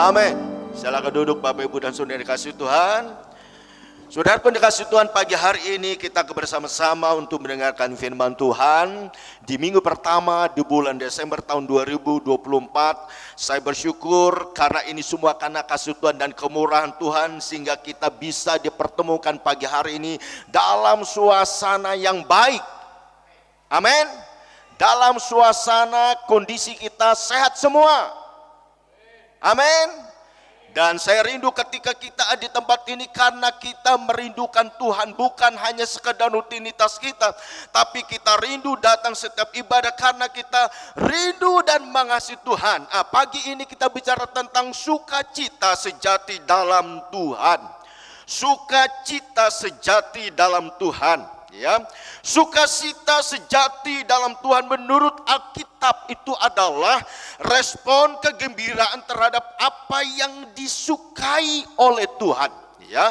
Amin. Silakan duduk Bapak Ibu dan Saudara dikasih Tuhan. Saudara pun dikasih Tuhan, pagi hari ini kita bersama-sama untuk mendengarkan firman Tuhan di minggu pertama di bulan Desember tahun 2024. Saya bersyukur karena ini semua karena kasih Tuhan dan kemurahan Tuhan, sehingga kita bisa dipertemukan pagi hari ini dalam suasana yang baik. Amin. Dalam suasana kondisi kita sehat semua. Amin. Dan saya rindu ketika kita ada di tempat ini karena kita merindukan Tuhan, bukan hanya sekedar rutinitas kita, tapi kita rindu datang setiap ibadah karena kita rindu dan mengasihi Tuhan. Pagi ini kita bicara tentang sukacita sejati dalam Tuhan. Sukacita sejati dalam Tuhan. Ya, sukacita sejati dalam Tuhan menurut Alkitab itu adalah respon kegembiraan terhadap apa yang disukai oleh Tuhan. Ya,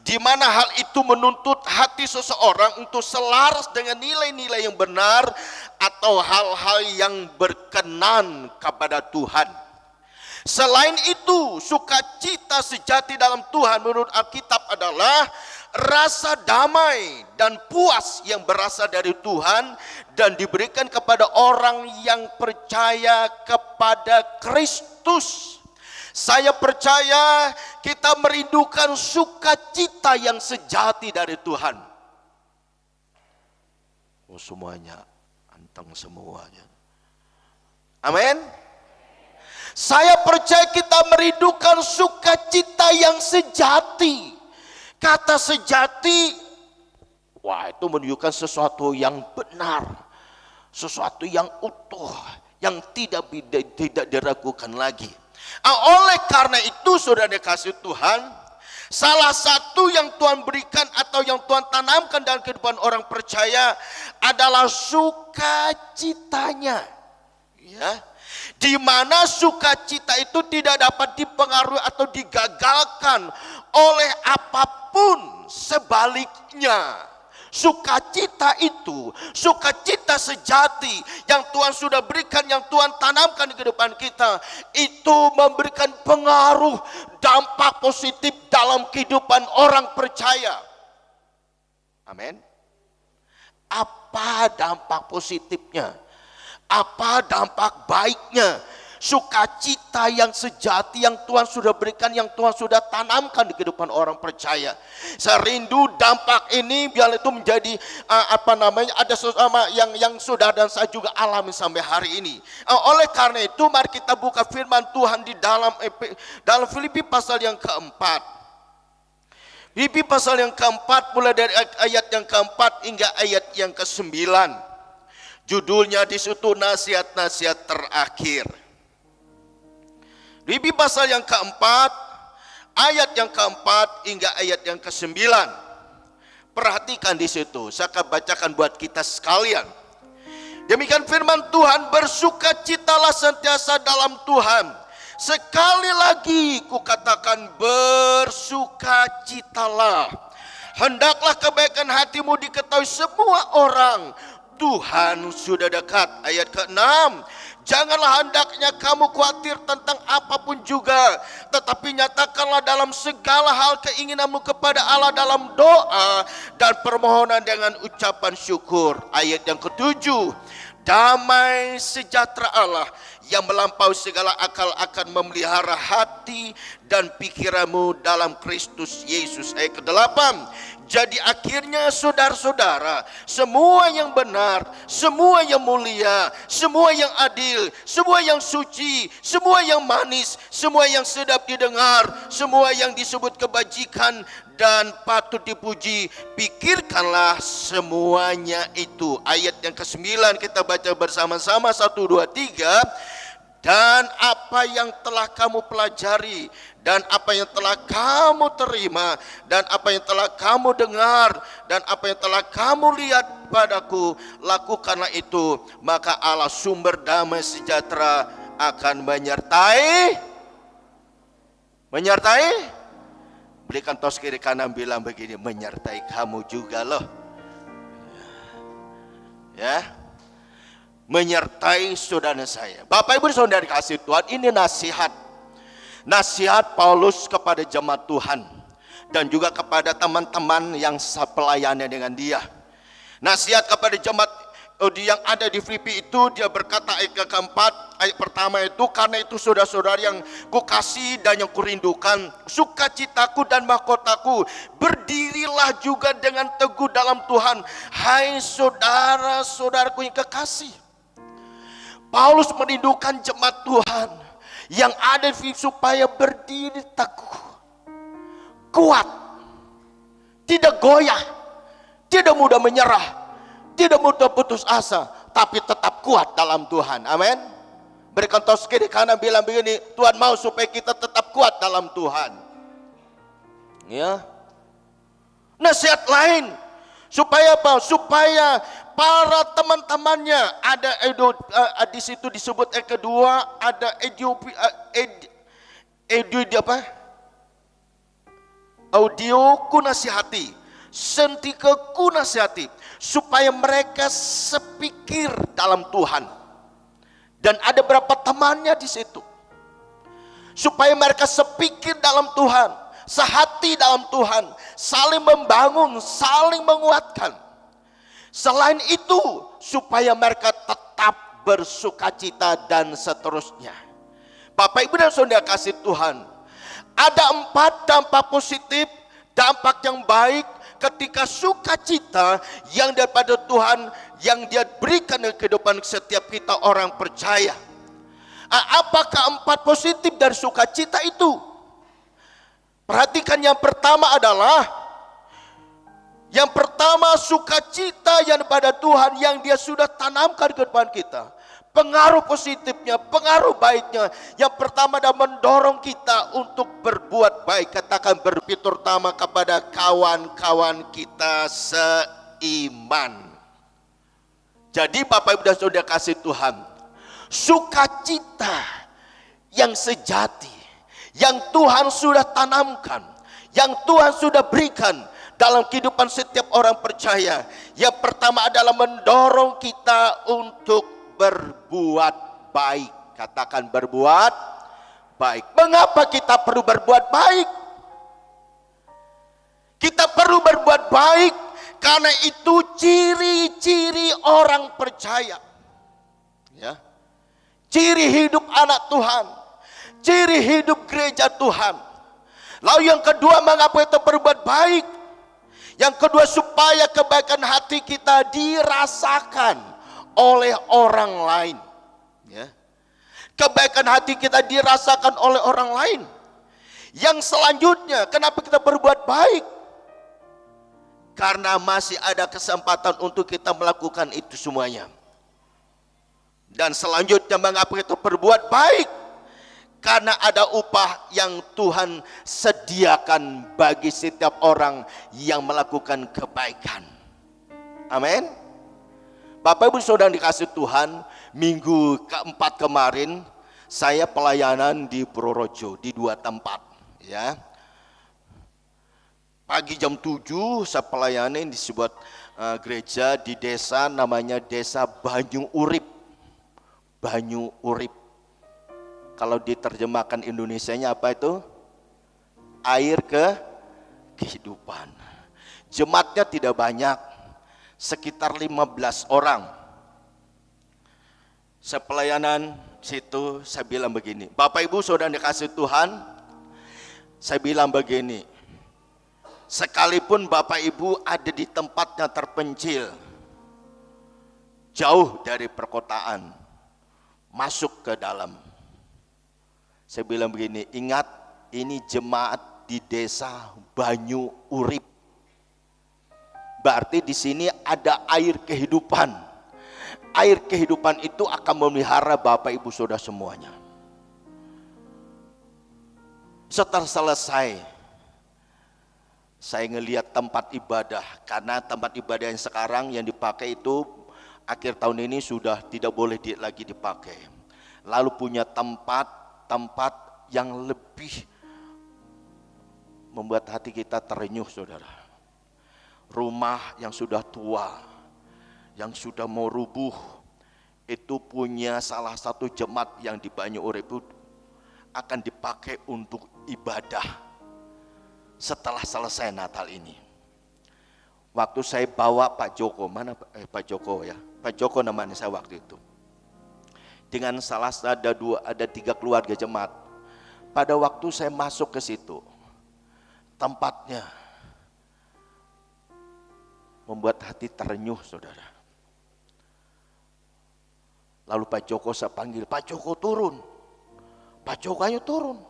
di mana hal itu menuntut hati seseorang untuk selaras dengan nilai-nilai yang benar atau hal-hal yang berkenan kepada Tuhan. Selain itu, sukacita sejati dalam Tuhan menurut Alkitab adalah rasa damai dan puas yang berasal dari Tuhan dan diberikan kepada orang yang percaya kepada Kristus. Saya percaya kita merindukan sukacita yang sejati dari Tuhan. Oh, semuanya anteng semuanya. Amin. Saya percaya kita merindukan sukacita yang sejati. Kata sejati, wah, itu menunjukkan sesuatu yang benar, sesuatu yang utuh, yang tidak diragukan lagi. Oleh karena itu, saudara dikasih Tuhan, salah satu yang Tuhan berikan atau yang Tuhan tanamkan dalam kehidupan orang percaya adalah sukacitanya. Ya, di mana sukacita itu tidak dapat dipengaruhi atau digagalkan oleh apapun. Sebaliknya, sukacita itu, sukacita sejati yang Tuhan sudah berikan, yang Tuhan tanamkan di kehidupan kita, itu memberikan pengaruh, dampak positif dalam kehidupan orang percaya. Amin. Apa dampak positifnya? Apa dampak baiknya? Sukacita yang sejati yang Tuhan sudah berikan, yang Tuhan sudah tanamkan di kehidupan orang percaya. Saya rindu dampak ini biar itu menjadi ada sesama yang sudah dan saya juga alami sampai hari ini. Oleh karena itu, mari kita buka firman Tuhan di dalam Filipi pasal yang keempat. Filipi pasal yang keempat, mulai dari ayat yang keempat hingga ayat yang ke-9. Judulnya di situ nasihat-nasihat terakhir. Filipi pasal yang keempat, ayat yang keempat hingga ayat yang ke-9. Perhatikan di situ, saya akan bacakan buat kita sekalian. Demikian firman Tuhan, bersukacitalah sentiasa dalam Tuhan. Sekali lagi kukatakan, bersukacitalah. Hendaklah kebaikan hatimu diketahui semua orang. Tuhan sudah dekat. Ayat ke-6. Janganlah hendaknya kamu khawatir tentang apapun juga, tetapi nyatakanlah dalam segala hal keinginanmu kepada Allah dalam doa dan permohonan dengan ucapan syukur. Ayat yang ke-7. Damai sejahtera Allah yang melampaui segala akal akan memelihara hati dan pikiranmu dalam Kristus Yesus. Ayat ke-8. Jadi akhirnya saudara-saudara, semua yang benar, semua yang mulia, semua yang adil, semua yang suci, semua yang manis, semua yang sedap didengar, semua yang disebut kebajikan dan patut dipuji, pikirkanlah semuanya itu. Ayat yang ke-9 kita baca bersama-sama, 1, 2, 3. Dan apa yang telah kamu pelajari, dan apa yang telah kamu terima, dan apa yang telah kamu dengar, dan apa yang telah kamu lihat padaku, lakukanlah itu, maka Allah sumber damai sejahtera akan menyertai. Berikan tos kiri kanan, bilang begini, menyertai kamu juga loh. Ya, menyertai saudara saya. Bapak Ibu saudara dikasih Tuhan, ini nasihat. Nasihat Paulus kepada jemaat Tuhan dan juga kepada teman-teman yang sepelayannya dengan dia. Nasihat kepada jemaat yang ada di Filipi itu, dia berkata ayat keempat, ayat pertama itu, karena itu saudara-saudara yang kukasih dan yang kurindukan, sukacitaku dan mahkotaku, berdirilah juga dengan teguh dalam Tuhan, hai saudara-saudaraku yang kekasih. Paulus merindukan jemaat Tuhan yang ada di Filipi supaya berdiri teguh, kuat, tidak goyah, tidak mudah menyerah, tidak mudah putus asa, tapi tetap kuat dalam Tuhan. Amin. Berikan tos kiri kanan, bilang begini, Tuhan mau supaya kita tetap kuat dalam Tuhan. Ya. Nasihat lain supaya apa? Supaya para teman-temannya ada di situ disebut yang kedua ada audio ku nasihati, sentike ku nasihati, supaya mereka sepikir dalam Tuhan. Dan ada berapa temannya di situ, supaya mereka sepikir dalam Tuhan, sehati dalam Tuhan, saling membangun, saling menguatkan. Selain itu, supaya mereka tetap bersukacita dan seterusnya. Bapak Ibu dan Saudara kasih Tuhan, ada 4 dampak positif, dampak yang baik ketika sukacita yang daripada Tuhan yang dia berikan dalam kehidupan setiap kita orang percaya. Apakah 4 positif dari sukacita itu? Perhatikan, yang pertama adalah sukacita yang pada Tuhan yang dia sudah tanamkan ke depan kita. Pengaruh positifnya, pengaruh baiknya. Yang pertama adalah mendorong kita untuk berbuat baik. Katakan berpikir terutama kepada kawan-kawan kita seiman. Jadi Bapak Ibu dan Saudara kasih Tuhan, sukacita yang sejati, yang Tuhan sudah tanamkan, yang Tuhan sudah berikan dalam kehidupan setiap orang percaya. Yang pertama adalah mendorong kita untuk berbuat baik. Katakan berbuat baik. Mengapa kita perlu berbuat baik? Kita perlu berbuat baik karena itu ciri-ciri orang percaya. Ya. Ciri hidup anak Tuhan, ciri hidup gereja Tuhan. Lalu yang kedua, mengapa kita berbuat baik? Yang kedua, supaya kebaikan hati kita dirasakan oleh orang lain. Ya. Kebaikan hati kita dirasakan oleh orang lain. Yang selanjutnya, kenapa kita berbuat baik? Karena masih ada kesempatan untuk kita melakukan itu semuanya. Dan selanjutnya, mengapa kita berbuat baik? Karena ada upah yang Tuhan sediakan bagi setiap orang yang melakukan kebaikan. Amin. Bapak Ibu Saudara dikasih Tuhan, minggu keempat kemarin saya pelayanan di Purworejo di 2 tempat. Ya. Pagi jam 7 saya pelayanan di sebuah gereja di desa namanya Desa Banyu Urip. Banyu Urip. Kalau diterjemahkan Indonesianya apa itu? Air kehidupan. Jemaatnya tidak banyak, sekitar 15 orang. Sepelayanan situ saya bilang begini, Bapak Ibu Saudara dikasih Tuhan, saya bilang begini, sekalipun Bapak Ibu ada di tempat yang terpencil, jauh dari perkotaan, masuk ke dalam. Saya bilang begini, ingat ini jemaat di desa Banyu Urip. Berarti di sini ada air kehidupan. Air kehidupan itu akan memelihara Bapak Ibu Saudara semuanya. Setelah selesai, saya ngelihat tempat ibadah, karena tempat ibadah yang sekarang yang dipakai itu akhir tahun ini sudah tidak boleh lagi dipakai. Lalu punya tempat yang lebih membuat hati kita terenyuh, saudara. Rumah yang sudah tua, yang sudah mau rubuh, itu punya salah satu jemaat yang di Banyu Urip. akan dipakai untuk ibadah setelah selesai Natal ini. Waktu saya bawa Pak Joko, mana Pak Joko ya? Pak Joko namanya saya waktu itu. Dengan salah ada 3 keluarga jemaat. Pada waktu saya masuk ke situ, tempatnya membuat hati terenyuh, saudara. Lalu Pak Joko saya panggil, Pak Joko turun. Pak Joko ayo turun.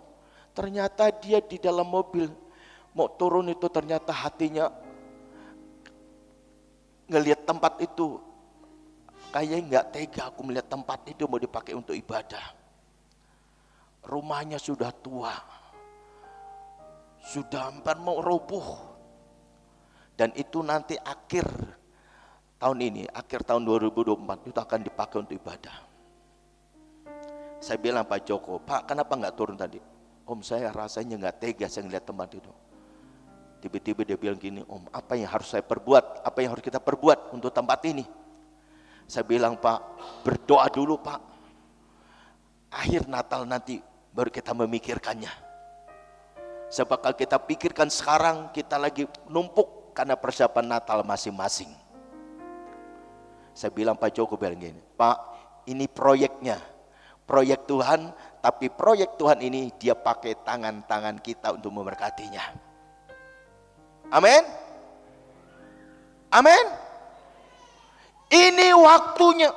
Ternyata dia di dalam mobil. Mau turun itu ternyata hatinya ngelihat tempat itu. Kayaknya nggak tega aku melihat tempat itu mau dipakai untuk ibadah. Rumahnya sudah tua. Sudah hampir mau roboh. Dan itu nanti akhir tahun ini, akhir tahun 2024 itu akan dipakai untuk ibadah. Saya bilang Pak Joko, Pak kenapa nggak turun tadi? Om saya rasanya nggak tega saya ngeliat tempat itu. Tiba-tiba dia bilang gini, Om apa yang harus saya perbuat? Apa yang harus kita perbuat untuk tempat ini? Saya bilang Pak, berdoa dulu Pak. Akhir Natal nanti baru kita memikirkannya. Sebab kalau kita pikirkan sekarang kita lagi numpuk karena persiapan Natal masing-masing. Saya bilang Pak Joko bilang gini, Pak ini proyeknya, proyek Tuhan, tapi proyek Tuhan ini dia pakai tangan-tangan kita untuk memberkatinya. Amin. Amin. Ini waktunya.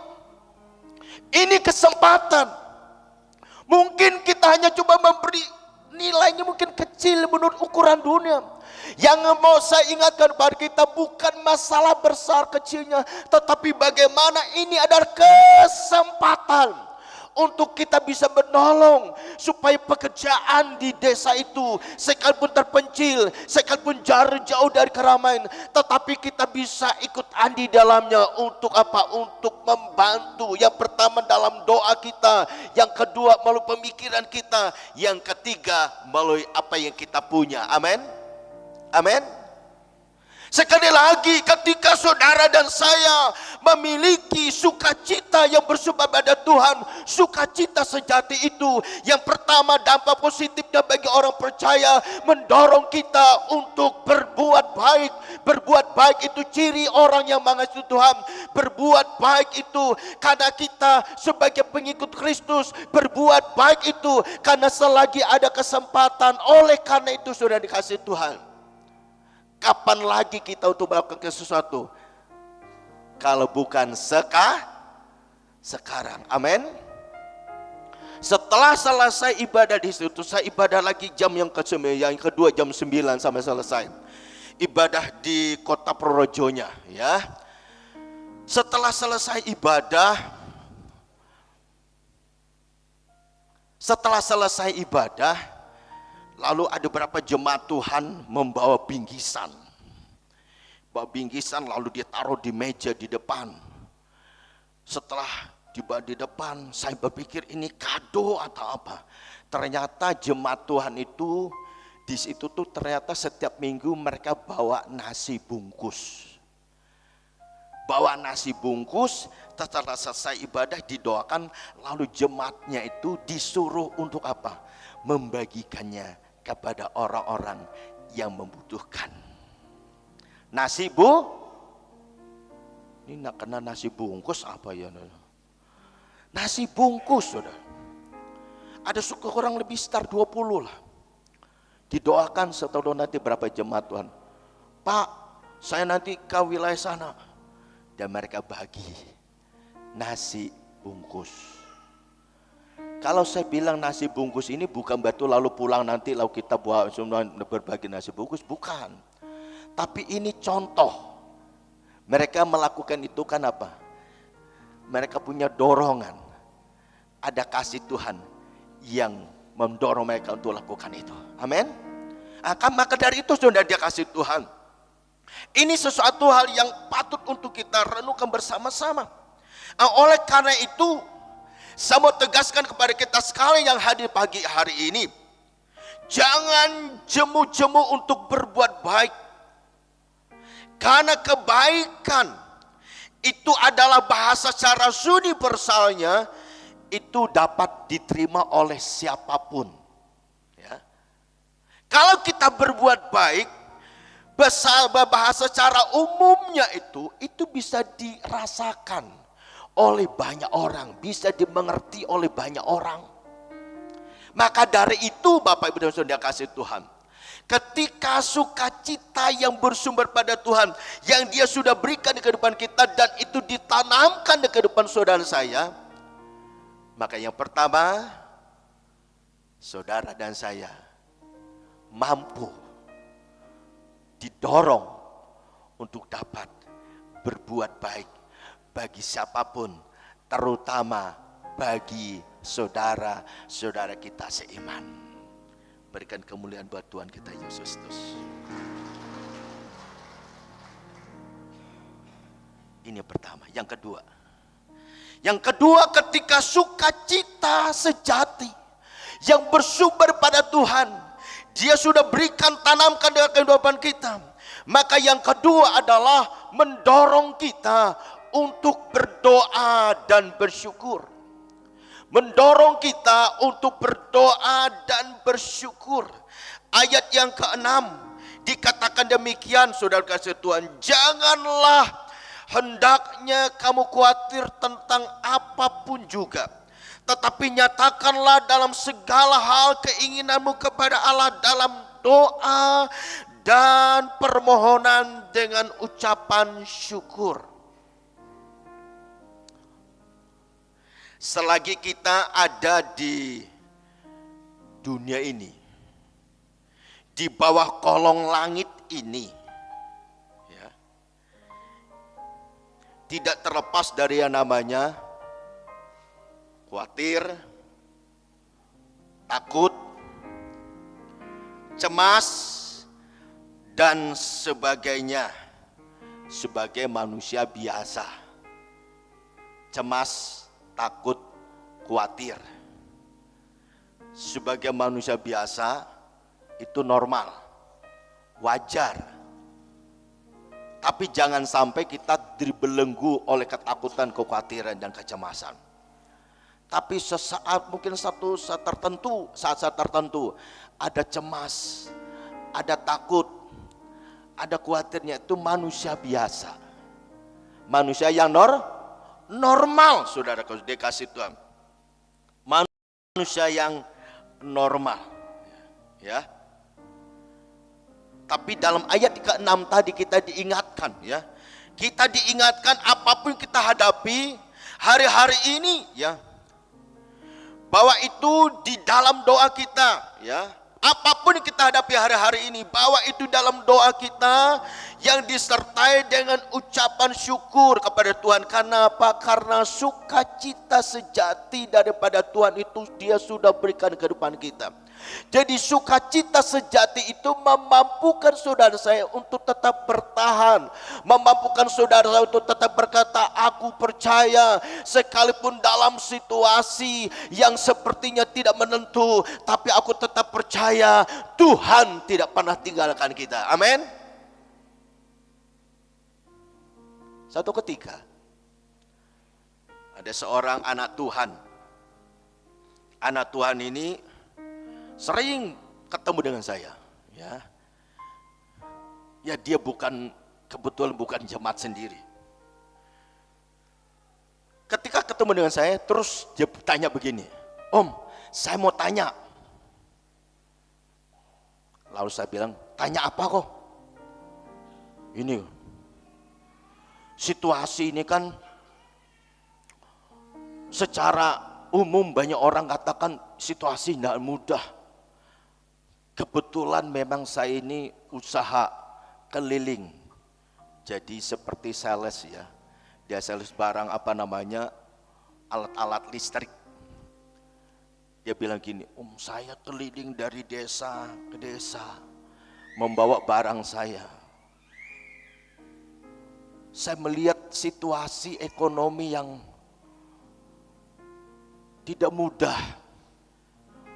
Ini kesempatan. Mungkin kita hanya coba memberi nilainya mungkin kecil menurut ukuran dunia. Yang mau saya ingatkan pada kita bukan masalah besar kecilnya, tetapi bagaimana ini adalah kesempatan untuk kita bisa menolong supaya pekerjaan di desa itu sekalipun terpencil, sekalipun jauh dari keramaian, tetapi kita bisa ikut andil dalamnya untuk apa? Untuk membantu. Yang pertama dalam doa kita, yang kedua melalui pemikiran kita, yang ketiga melalui apa yang kita punya. Amin. Amin. Sekali lagi ketika saudara dan saya memiliki sukacita yang bersumber pada Tuhan, sukacita sejati itu yang pertama dampak positifnya bagi orang percaya mendorong kita untuk berbuat baik. Berbuat baik itu ciri orang yang mengasihi Tuhan. Berbuat baik itu karena kita sebagai pengikut Kristus. Berbuat baik itu karena selagi ada kesempatan, oleh karena itu sudah dikasih Tuhan. Kapan lagi kita untuk melakukan sesuatu kalau bukan sekarang. Amin. Setelah selesai ibadah di situ, saya ibadah lagi jam yang kedua jam 9 sampai selesai. Ibadah di kota Projonya ya. Setelah selesai ibadah, lalu ada beberapa jemaat Tuhan membawa bingkisan. Bawa bingkisan lalu dia taruh di meja di depan. Setelah tiba di depan, saya berpikir ini kado atau apa. Ternyata jemaat Tuhan itu di situ tuh ternyata setiap minggu mereka bawa nasi bungkus. Bawa nasi bungkus, setelah selesai ibadah didoakan, lalu jemaatnya itu disuruh untuk apa? Membagikannya kepada orang-orang yang membutuhkan. Ini nak kena nasi bungkus apa ya? Nasi bungkus saudara. Ada suku kurang lebih sekitar 20 lah. Didoakan setelah nanti berapa jemaat Tuhan. Pak, saya nanti ke wilayah sana. Dan mereka bagi nasi bungkus. Kalau saya bilang nasi bungkus ini bukan batu lalu pulang nanti lalu kita buat semua berbagi nasi bungkus, bukan. Tapi ini contoh. Mereka melakukan itu kan apa? Mereka punya dorongan. Ada kasih Tuhan yang mendorong mereka untuk lakukan itu. Amin. Maka dari itu sudah dia kasih Tuhan. Ini sesuatu hal yang patut untuk kita renungkan bersama-sama. Oleh karena itu, saya mau tegaskan kepada kita sekali yang hadir pagi hari ini. Jangan jemu-jemu untuk berbuat baik. Karena kebaikan itu adalah bahasa secara universalnya. itu dapat diterima oleh siapapun. Ya. Kalau kita berbuat baik, bahasa secara umumnya itu bisa dirasakan oleh banyak orang, bisa dimengerti oleh banyak orang. Maka dari itu Bapak Ibu dan Saudara kasih Tuhan, ketika sukacita yang bersumber pada Tuhan, yang Dia sudah berikan di kehidupan kita dan itu ditanamkan di kehidupan saudara saya, maka yang pertama, saudara dan saya mampu didorong untuk dapat berbuat baik bagi siapapun, terutama bagi saudara-saudara kita seiman. Berikan kemuliaan buat Tuhan kita Yesus Kristus. Ini yang pertama. Yang kedua, ketika sukacita sejati yang bersumber pada Tuhan, Dia sudah berikan, tanamkan dalam kehidupan kita. Maka yang kedua adalah mendorong kita untuk berdoa dan bersyukur. Mendorong kita untuk berdoa dan bersyukur. Ayat yang ke-6 dikatakan demikian, saudara kasih Tuhan, janganlah hendaknya kamu khawatir tentang apapun juga, tetapi nyatakanlah dalam segala hal keinginanmu kepada Allah dalam doa dan permohonan dengan ucapan syukur. Selagi kita ada di dunia ini, di bawah kolong langit ini, ya, tidak terlepas dari yang namanya khawatir, takut, cemas, dan sebagainya. Sebagai manusia biasa, cemas, takut, khawatir. Sebagai manusia biasa itu normal, wajar. Tapi jangan sampai kita dibelenggu oleh ketakutan, kekhawatiran, dan kecemasan. Tapi sesaat, mungkin saat-saat tertentu ada cemas, ada takut, ada khawatirnya. Itu manusia biasa, manusia yang normal, saudara dikasih Tuhan, manusia yang normal, ya. Tapi dalam ayat ke-6 tadi kita diingatkan, ya, kita diingatkan apapun kita hadapi hari-hari ini, ya, bahwa itu di dalam doa kita, ya, apapun yang kita hadapi hari-hari ini, bahwa itu dalam doa kita yang disertai dengan ucapan syukur kepada Tuhan. Karena apa? Karena sukacita sejati daripada Tuhan itu Dia sudah berikan ke kehidupan kita. Jadi sukacita sejati itu memampukan saudara saya untuk tetap bertahan, memampukan saudara saya untuk tetap berkata, aku percaya sekalipun dalam situasi yang sepertinya tidak menentu, tapi aku tetap percaya Tuhan tidak pernah tinggalkan kita. Amin. Satu ketika ada seorang anak Tuhan. Anak Tuhan ini sering ketemu dengan saya, ya. Ya, dia kebetulan bukan jemaat sendiri. Ketika ketemu dengan saya, terus dia tanya begini, Om, saya mau tanya. Lalu saya bilang, tanya apa kok? Ini, situasi ini kan secara umum banyak orang katakan situasi tidak mudah. Kebetulan memang saya ini usaha keliling, jadi seperti sales, ya. Dia sales barang alat-alat listrik. Dia bilang gini, Om, saya keliling dari desa ke desa membawa barang saya. Saya melihat situasi ekonomi yang tidak mudah.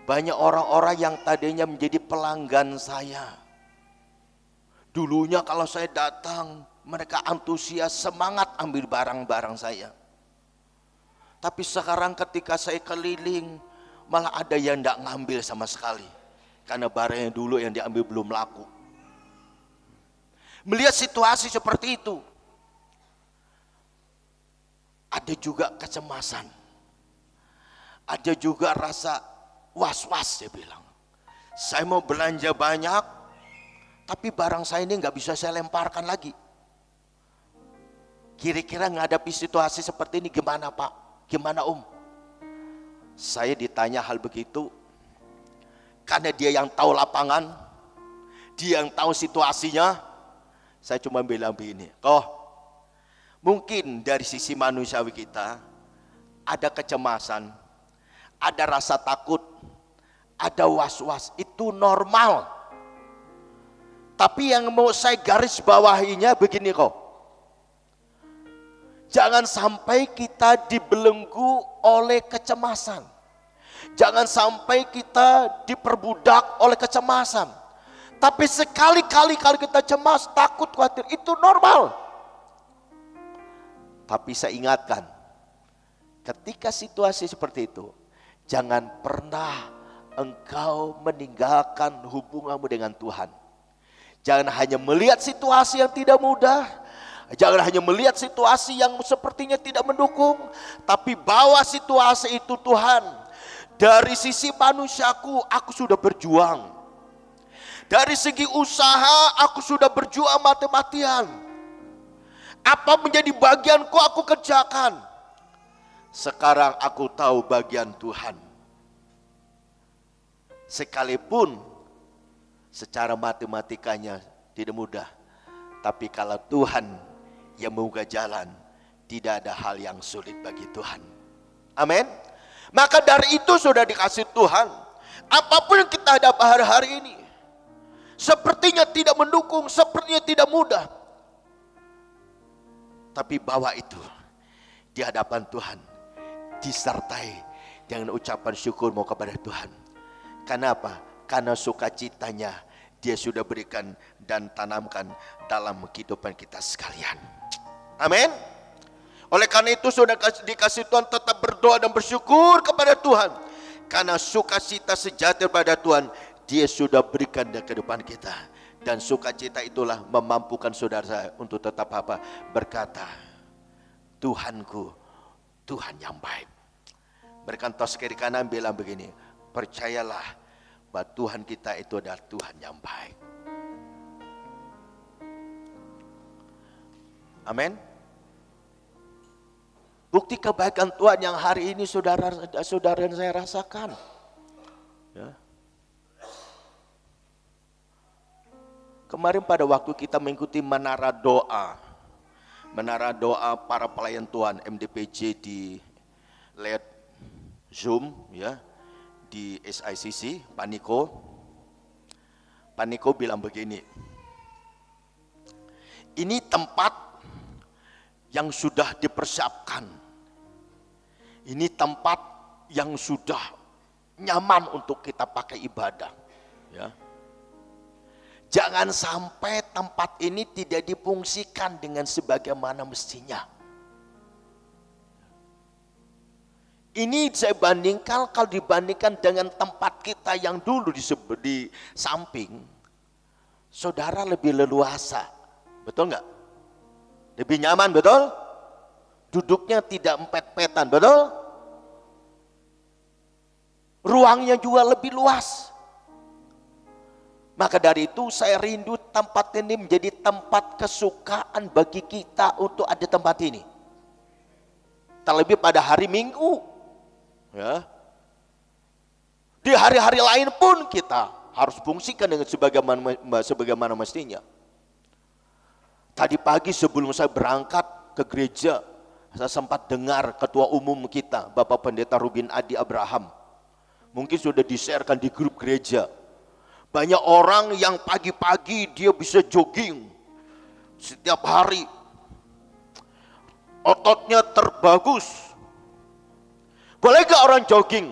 Banyak orang-orang yang tadinya menjadi pelanggan saya. Dulunya kalau saya datang, mereka antusias, semangat ambil barang-barang saya. Tapi sekarang ketika saya keliling, malah ada yang tidak ngambil sama sekali. Karena barangnya dulu yang diambil belum laku. Melihat situasi seperti itu, ada juga kecemasan. Ada juga rasa was-was, dia bilang. Saya mau belanja banyak, tapi barang saya ini nggak bisa saya lemparkan lagi. Kira-kira menghadapi situasi seperti ini gimana Pak? Gimana Om? Saya ditanya hal begitu, karena dia yang tahu lapangan, dia yang tahu situasinya. Saya cuma bilang begini, mungkin dari sisi manusiawi kita, ada kecemasan, ada rasa takut, ada was-was, itu normal. Tapi yang mau saya garis bawahinya begini jangan sampai kita dibelenggu oleh kecemasan. Jangan sampai kita diperbudak oleh kecemasan. Tapi sekali-kali kalau kita cemas, takut, khawatir, itu normal. Tapi saya ingatkan, ketika situasi seperti itu, jangan pernah engkau meninggalkan hubunganmu dengan Tuhan. Jangan hanya melihat situasi yang tidak mudah, jangan hanya melihat situasi yang sepertinya tidak mendukung, tapi bawa situasi itu, Tuhan, dari sisi manusiaku aku sudah berjuang. Dari segi usaha aku sudah berjuang mati-matian. Apa menjadi bagianku aku kerjakan. Sekarang aku tahu bagian Tuhan. Sekalipun secara matematikanya tidak mudah, tapi kalau Tuhan yang membuka jalan, tidak ada hal yang sulit bagi Tuhan. Amin. Maka dari itu sudah dikasih Tuhan, apapun yang kita hadapi hari-hari ini, sepertinya tidak mendukung, sepertinya tidak mudah, tapi bawa itu di hadapan Tuhan, disertai dengan ucapan syukurmu kepada Tuhan. Kenapa? Karena sukacitanya Dia sudah berikan dan tanamkan dalam kehidupan kita sekalian. Amin. Oleh karena itu sudah dikasih Tuhan, tetap berdoa dan bersyukur kepada Tuhan. Karena sukacita sejati pada Tuhan, Dia sudah berikan di kehidupan kita. Dan sukacita itulah memampukan saudara saya untuk tetap berkata, Tuhanku, Tuhan yang baik. Berikan tos kiri kanan, bilang begini, percayalah bahwa Tuhan kita itu adalah Tuhan yang baik. Amin. Bukti kebaikan Tuhan yang hari ini saudara dan saya rasakan. Ya. Kemarin pada waktu kita mengikuti menara doa para pelayan Tuhan MDPJ di lewat Zoom, ya, di SICC, Pak Niko bilang begini, ini tempat yang sudah dipersiapkan. Ini tempat yang sudah nyaman untuk kita pakai ibadah. Ya. Jangan sampai tempat ini tidak difungsikan dengan sebagaimana mestinya. Ini saya bandingkan, kalau dibandingkan dengan tempat kita yang dulu di samping, saudara lebih leluasa. Betul nggak? Lebih nyaman, betul? Duduknya tidak empet-petan, betul? Ruangnya juga lebih luas. Maka dari itu saya rindu tempat ini menjadi tempat kesukaan bagi kita untuk ada tempat ini. Terlebih pada hari Minggu. Ya. Di hari-hari lain pun kita harus fungsikan dengan sebagaimana mestinya. Tadi pagi sebelum saya berangkat ke gereja, saya sempat dengar ketua umum kita, Bapak Pendeta Rubin Adi Abraham. Mungkin sudah di-sharekan di grup gereja. Banyak orang yang pagi-pagi dia bisa jogging setiap hari. Ototnya terbagus. Boleh gak orang jogging?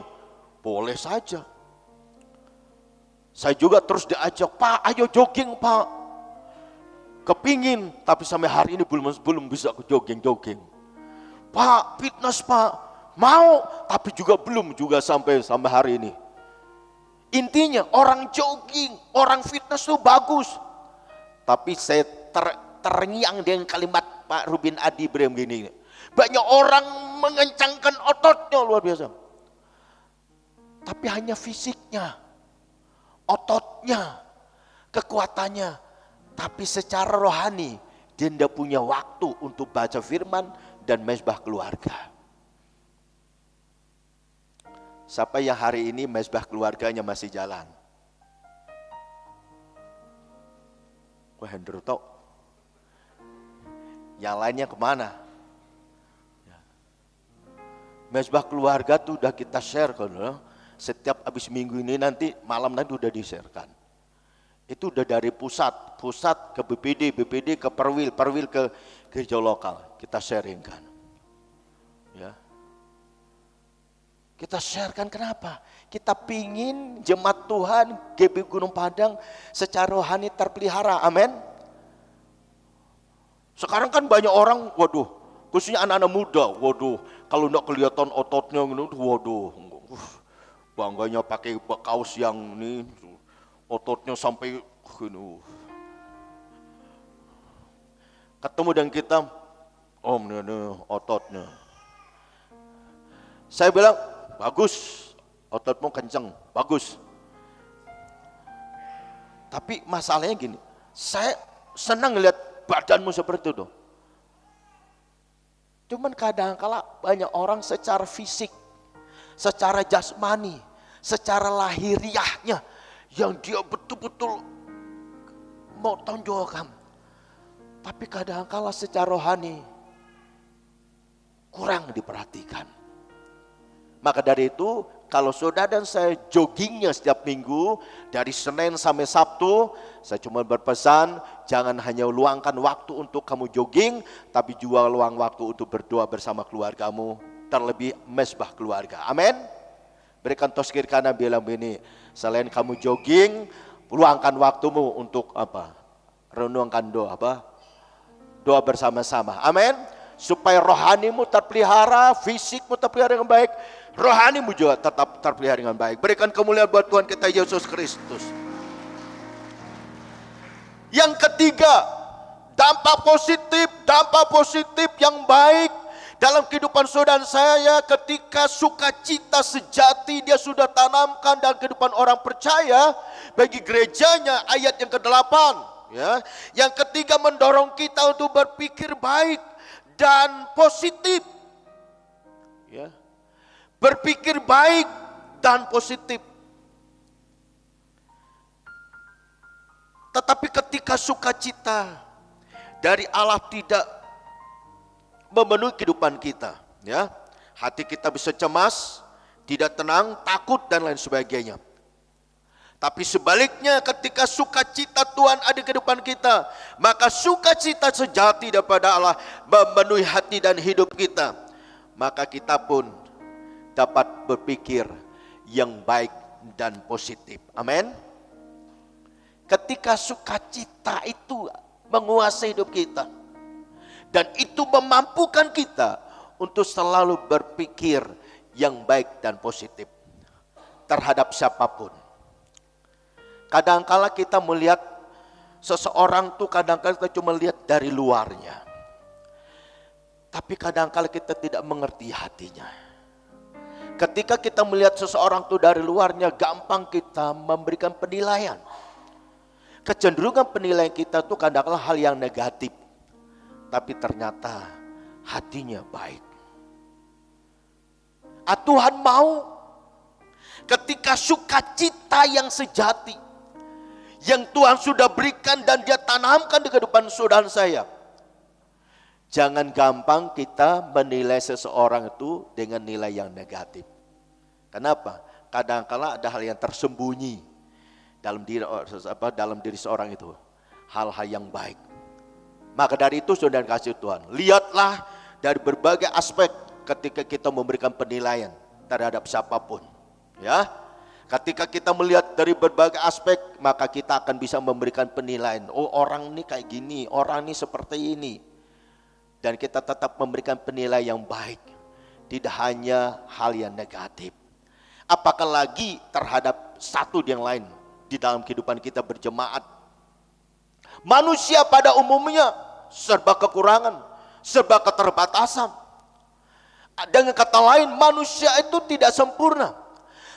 Boleh saja. Saya juga terus diajak, Pak ayo jogging Pak. Kepingin, tapi sampai hari ini belum bisa jogging. Pak fitness Pak, Mau, tapi juga belum juga sampai hari ini. Intinya orang jogging, orang fitness itu bagus. Tapi saya terngiang dengan kalimat Pak Rubin Adi Ibrahim gini. Banyak orang mengencangkan ototnya luar biasa. Tapi hanya fisiknya, ototnya, kekuatannya. Tapi secara rohani dia tidak punya waktu untuk baca firman dan mezbah keluarga. Siapa yang hari ini mezbah keluarganya masih jalan? Wah, Hendro tau. Yang lainnya kemana? Mezbah keluarga tuh udah kita share kan, setiap habis minggu ini nanti malam nanti udah di-share-kan. Itu udah dari pusat ke BPD ke Perwil ke gereja lokal kita sharing kan. Ya. Kita sharekan kenapa? Kita pingin jemaat Tuhan GB Gunung Padang secara rohani terpelihara, amin. Sekarang kan banyak orang, waduh, khususnya anak-anak muda, waduh, kalau enggak kelihatan ototnya, waduh, bangganya pakai kaos yang ini, ototnya sampai, ketemu dengan kita, om, ini ototnya. Saya bilang, bagus, ototmu kenceng, bagus. Tapi masalahnya gini, saya senang lihat badanmu seperti itu. Cuman kadang-kala banyak orang secara fisik, secara jasmani, secara lahiriahnya, yang dia betul-betul mau tonjolkan. Tapi kadang-kala secara rohani, kurang diperhatikan. Maka dari itu, kalau saudara dan saya joggingnya setiap minggu, dari Senin sampai Sabtu, saya cuma berpesan, jangan hanya luangkan waktu untuk kamu jogging, tapi juga luang waktu untuk berdoa bersama keluargamu, terlebih mezbah keluarga. Amin. Berikan toskir kanan bilang begini, selain kamu jogging, luangkan waktumu untuk apa? Renungkan doa, apa? Doa bersama-sama. Amin. Supaya rohanimu terpelihara, fisikmu terpelihara dengan baik, rohanimu juga tetap terpelihara dengan baik. Berikan kemuliaan buat Tuhan kita Yesus Kristus. Yang ketiga, dampak positif yang baik dalam kehidupan saudara saya ketika sukacita sejati dia sudah tanamkan dalam kehidupan orang percaya bagi gerejanya, ayat yang ke-8. Ya. Yang ketiga, mendorong kita untuk berpikir baik dan positif. Ya. Berpikir baik dan positif. Tetapi ketika sukacita dari Allah tidak memenuhi kehidupan kita, ya, hati kita bisa cemas, tidak tenang, takut dan lain sebagainya. Tapi sebaliknya ketika sukacita Tuhan ada di kehidupan kita, maka sukacita sejati daripada Allah memenuhi hati dan hidup kita. Maka kita pun dapat berpikir yang baik dan positif. Amin. Ketika sukacita itu menguasai hidup kita, dan itu memampukan kita untuk selalu berpikir yang baik dan positif terhadap siapapun. Kadangkala kita melihat seseorang tuh kadangkala kita cuma lihat dari luarnya. Tapi kadangkala kita tidak mengerti hatinya. Ketika kita melihat seseorang tuh dari luarnya, gampang kita memberikan penilaian. Kecenderungan penilaian kita tuh kadangkala hal yang negatif. Tapi ternyata hatinya baik. Tuhan mau ketika sukacita yang sejati yang Tuhan sudah berikan dan dia tanamkan di kehidupan saudara saya. Jangan gampang kita menilai seseorang itu dengan nilai yang negatif. Kenapa? Kadang-kala ada hal yang tersembunyi dalam diri seorang itu. Hal-hal yang baik. Maka dari itu saudara kasih Tuhan, lihatlah dari berbagai aspek ketika kita memberikan penilaian terhadap siapapun. Ya. Ketika kita melihat dari berbagai aspek, maka kita akan bisa memberikan penilaian. Oh, orang ini kayak gini, orang ini seperti ini. Dan kita tetap memberikan penilaian yang baik. tidak hanya hal yang negatif. Apakah lagi terhadap satu yang lain di dalam kehidupan kita berjemaat. Manusia pada umumnya serba kekurangan, serba keterbatasan. Dengan kata lain, manusia itu tidak sempurna.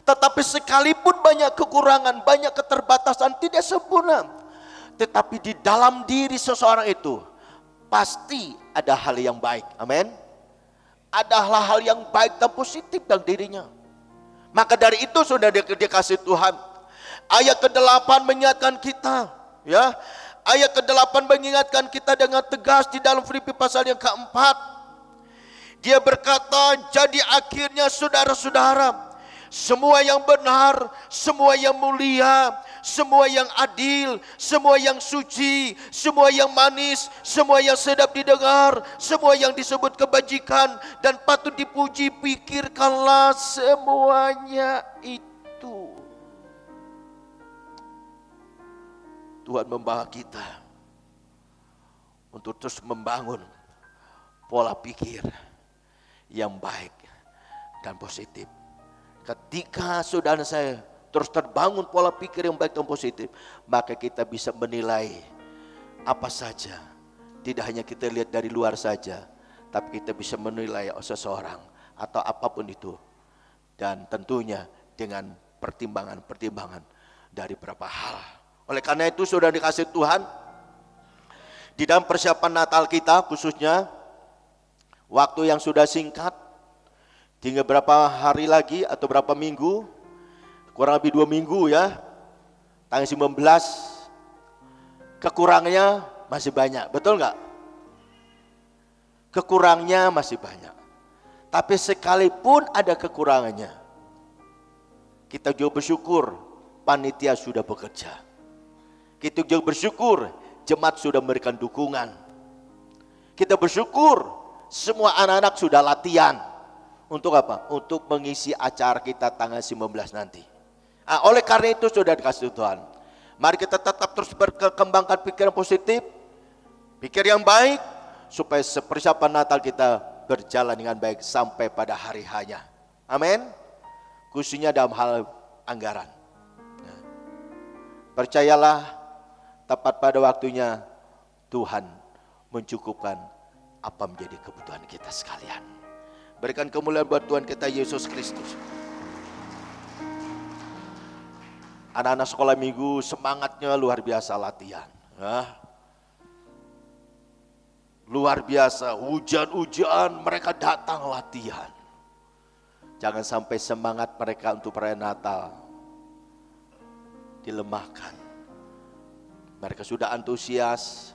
Tetapi sekalipun banyak kekurangan, banyak keterbatasan, tidak sempurna. Tetapi di dalam diri seseorang itu pasti ada hal yang baik. Amin. Ada hal-hal yang baik dan positif dalam dirinya. Maka dari itu sudah dikasih Tuhan. Ayat ke-8 mengingatkan kita, ya. Ayat ke-8 mengingatkan kita dengan tegas di dalam Filipi pasal yang ke-4. Dia berkata, jadi akhirnya saudara-saudara, semua yang benar, semua yang mulia, semua yang adil, semua yang suci, semua yang manis, semua yang sedap didengar, semua yang disebut kebajikan dan patut dipuji, pikirkanlah semuanya itu. Tuhan membawa kita untuk terus membangun pola pikir yang baik dan positif. Ketika saudara saya terus terbangun pola pikir yang baik dan positif, maka kita bisa menilai apa saja. Tidak hanya kita lihat dari luar saja, tapi kita bisa menilai seseorang atau apapun itu. Dan tentunya dengan pertimbangan-pertimbangan dari beberapa hal. Oleh karena itu saudara dikasih Tuhan, di dalam persiapan Natal kita khususnya, waktu yang sudah singkat, tinggal berapa hari lagi atau berapa minggu, kurang lebih 2 minggu ya, tanggal 19, kekurangannya masih banyak, betul nggak? Kekurangnya masih banyak. Tapi sekalipun ada kekurangannya, kita juga bersyukur panitia sudah bekerja. Kita juga bersyukur jemaat sudah memberikan dukungan. Kita bersyukur semua anak-anak sudah latihan. Untuk apa? Untuk mengisi acara kita tanggal 19 nanti. Oleh karena itu sudah dikasih Tuhan, mari kita tetap terus berkembangkan pikiran positif, pikir yang baik, supaya persiapan Natal kita berjalan dengan baik sampai pada hari hanya. Amin. Khususnya dalam hal anggaran. Percayalah, tepat pada waktunya Tuhan mencukupkan apa menjadi kebutuhan kita sekalian. Berikan kemuliaan buat Tuhan kita Yesus Kristus. Anak-anak sekolah minggu semangatnya luar biasa latihan. Luar biasa, hujan-hujan mereka datang latihan. Jangan sampai semangat mereka untuk perayaan Natal dilemahkan. Mereka sudah antusias,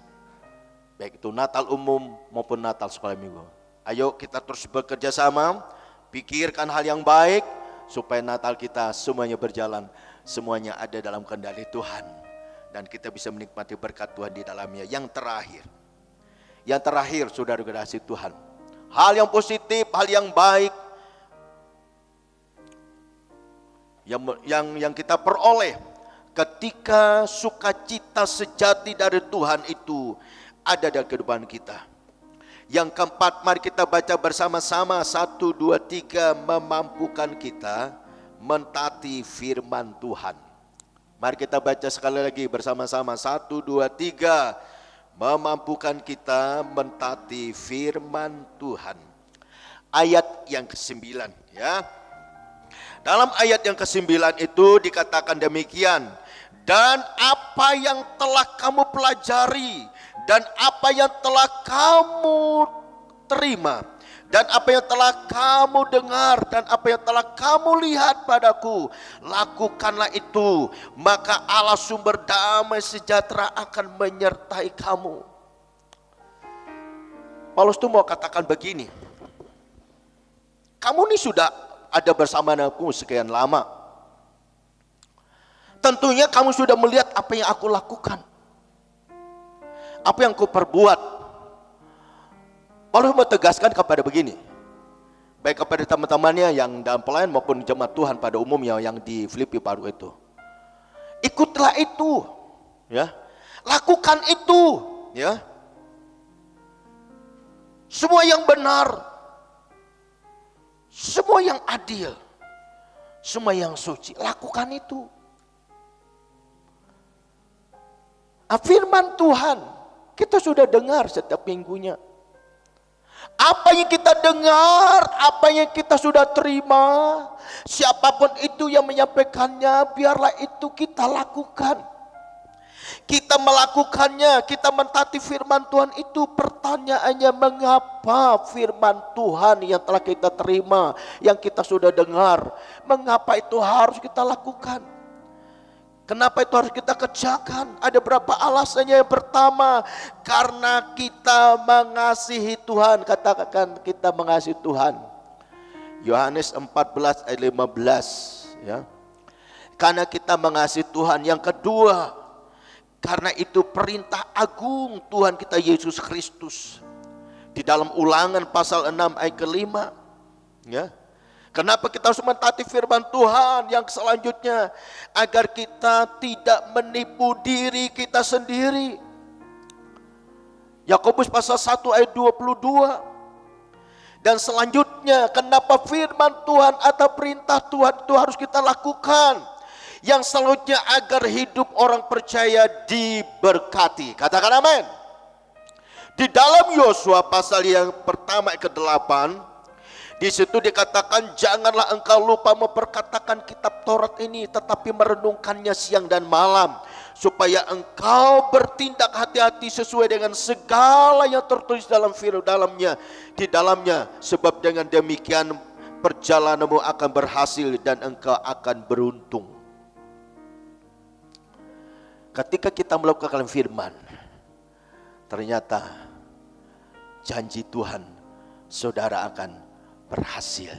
baik itu Natal umum maupun Natal sekolah minggu. Ayo kita terus bekerja sama, pikirkan hal yang baik, supaya Natal kita semuanya berjalan, semuanya ada dalam kendali Tuhan. Dan kita bisa menikmati berkat Tuhan di dalamnya. Yang terakhir saudara kasih Tuhan, hal yang positif, hal yang baik, yang kita peroleh ketika sukacita sejati dari Tuhan itu ada dalam kehidupan kita. Yang keempat, mari kita baca bersama-sama 1, 2, 3, memampukan kita mentaati firman Tuhan. Mari kita baca sekali lagi bersama-sama 1, 2, 3, memampukan kita mentaati firman Tuhan. Ayat yang ke-9 ya. Dalam ayat yang ke-9 itu dikatakan demikian, dan apa yang telah kamu pelajari, dan apa yang telah kamu terima, dan apa yang telah kamu dengar, dan apa yang telah kamu lihat padaku, lakukanlah itu, maka Allah sumber damai sejahtera akan menyertai kamu. Paulus itu mau katakan begini, kamu ini sudah ada bersama aku sekian lama. Tentunya kamu sudah melihat apa yang aku lakukan, apa yang aku perbuat. Paulus menegaskan kepada begini, baik kepada teman-temannya yang dalam pelayan maupun jemaat Tuhan pada umumnya yang di Filipi baru itu. Ikutlah itu, ya. Lakukan itu, ya. Semua yang benar, semua yang adil, semua yang suci. Lakukan itu. Firman Tuhan kita sudah dengar setiap minggunya. Apa yang kita dengar, apa yang kita sudah terima, siapapun itu yang menyampaikannya, biarlah itu kita lakukan. Kita melakukannya, kita mentaati firman Tuhan itu. Pertanyaannya, mengapa firman Tuhan yang telah kita terima, yang kita sudah dengar, mengapa itu harus kita lakukan? Kenapa itu harus kita kerjakan? Ada berapa alasannya? Yang pertama, karena kita mengasihi Tuhan. Katakan, kita mengasihi Tuhan. Yohanes 14 ayat 15, ya. Karena kita mengasihi Tuhan. Yang kedua, karena itu perintah agung Tuhan kita Yesus Kristus. Di dalam Ulangan pasal 6 ayat ke-5, ya. Kenapa kita harus mentaati firman Tuhan? Yang selanjutnya, agar kita tidak menipu diri kita sendiri. Yakobus pasal 1 ayat 22. Dan selanjutnya, kenapa firman Tuhan atau perintah Tuhan itu harus kita lakukan? Yang selanjutnya, agar hidup orang percaya diberkati. Katakan amin. Di dalam Yosua pasal yang pertama ayat ke-8, di situ dikatakan, janganlah engkau lupa memperkatakan kitab Taurat ini, tetapi merenungkannya siang dan malam, supaya engkau bertindak hati-hati sesuai dengan segala yang tertulis dalam di dalamnya, sebab dengan demikian perjalananmu akan berhasil dan engkau akan beruntung. Ketika kita melakukan firman, ternyata janji Tuhan, saudara akan berhasil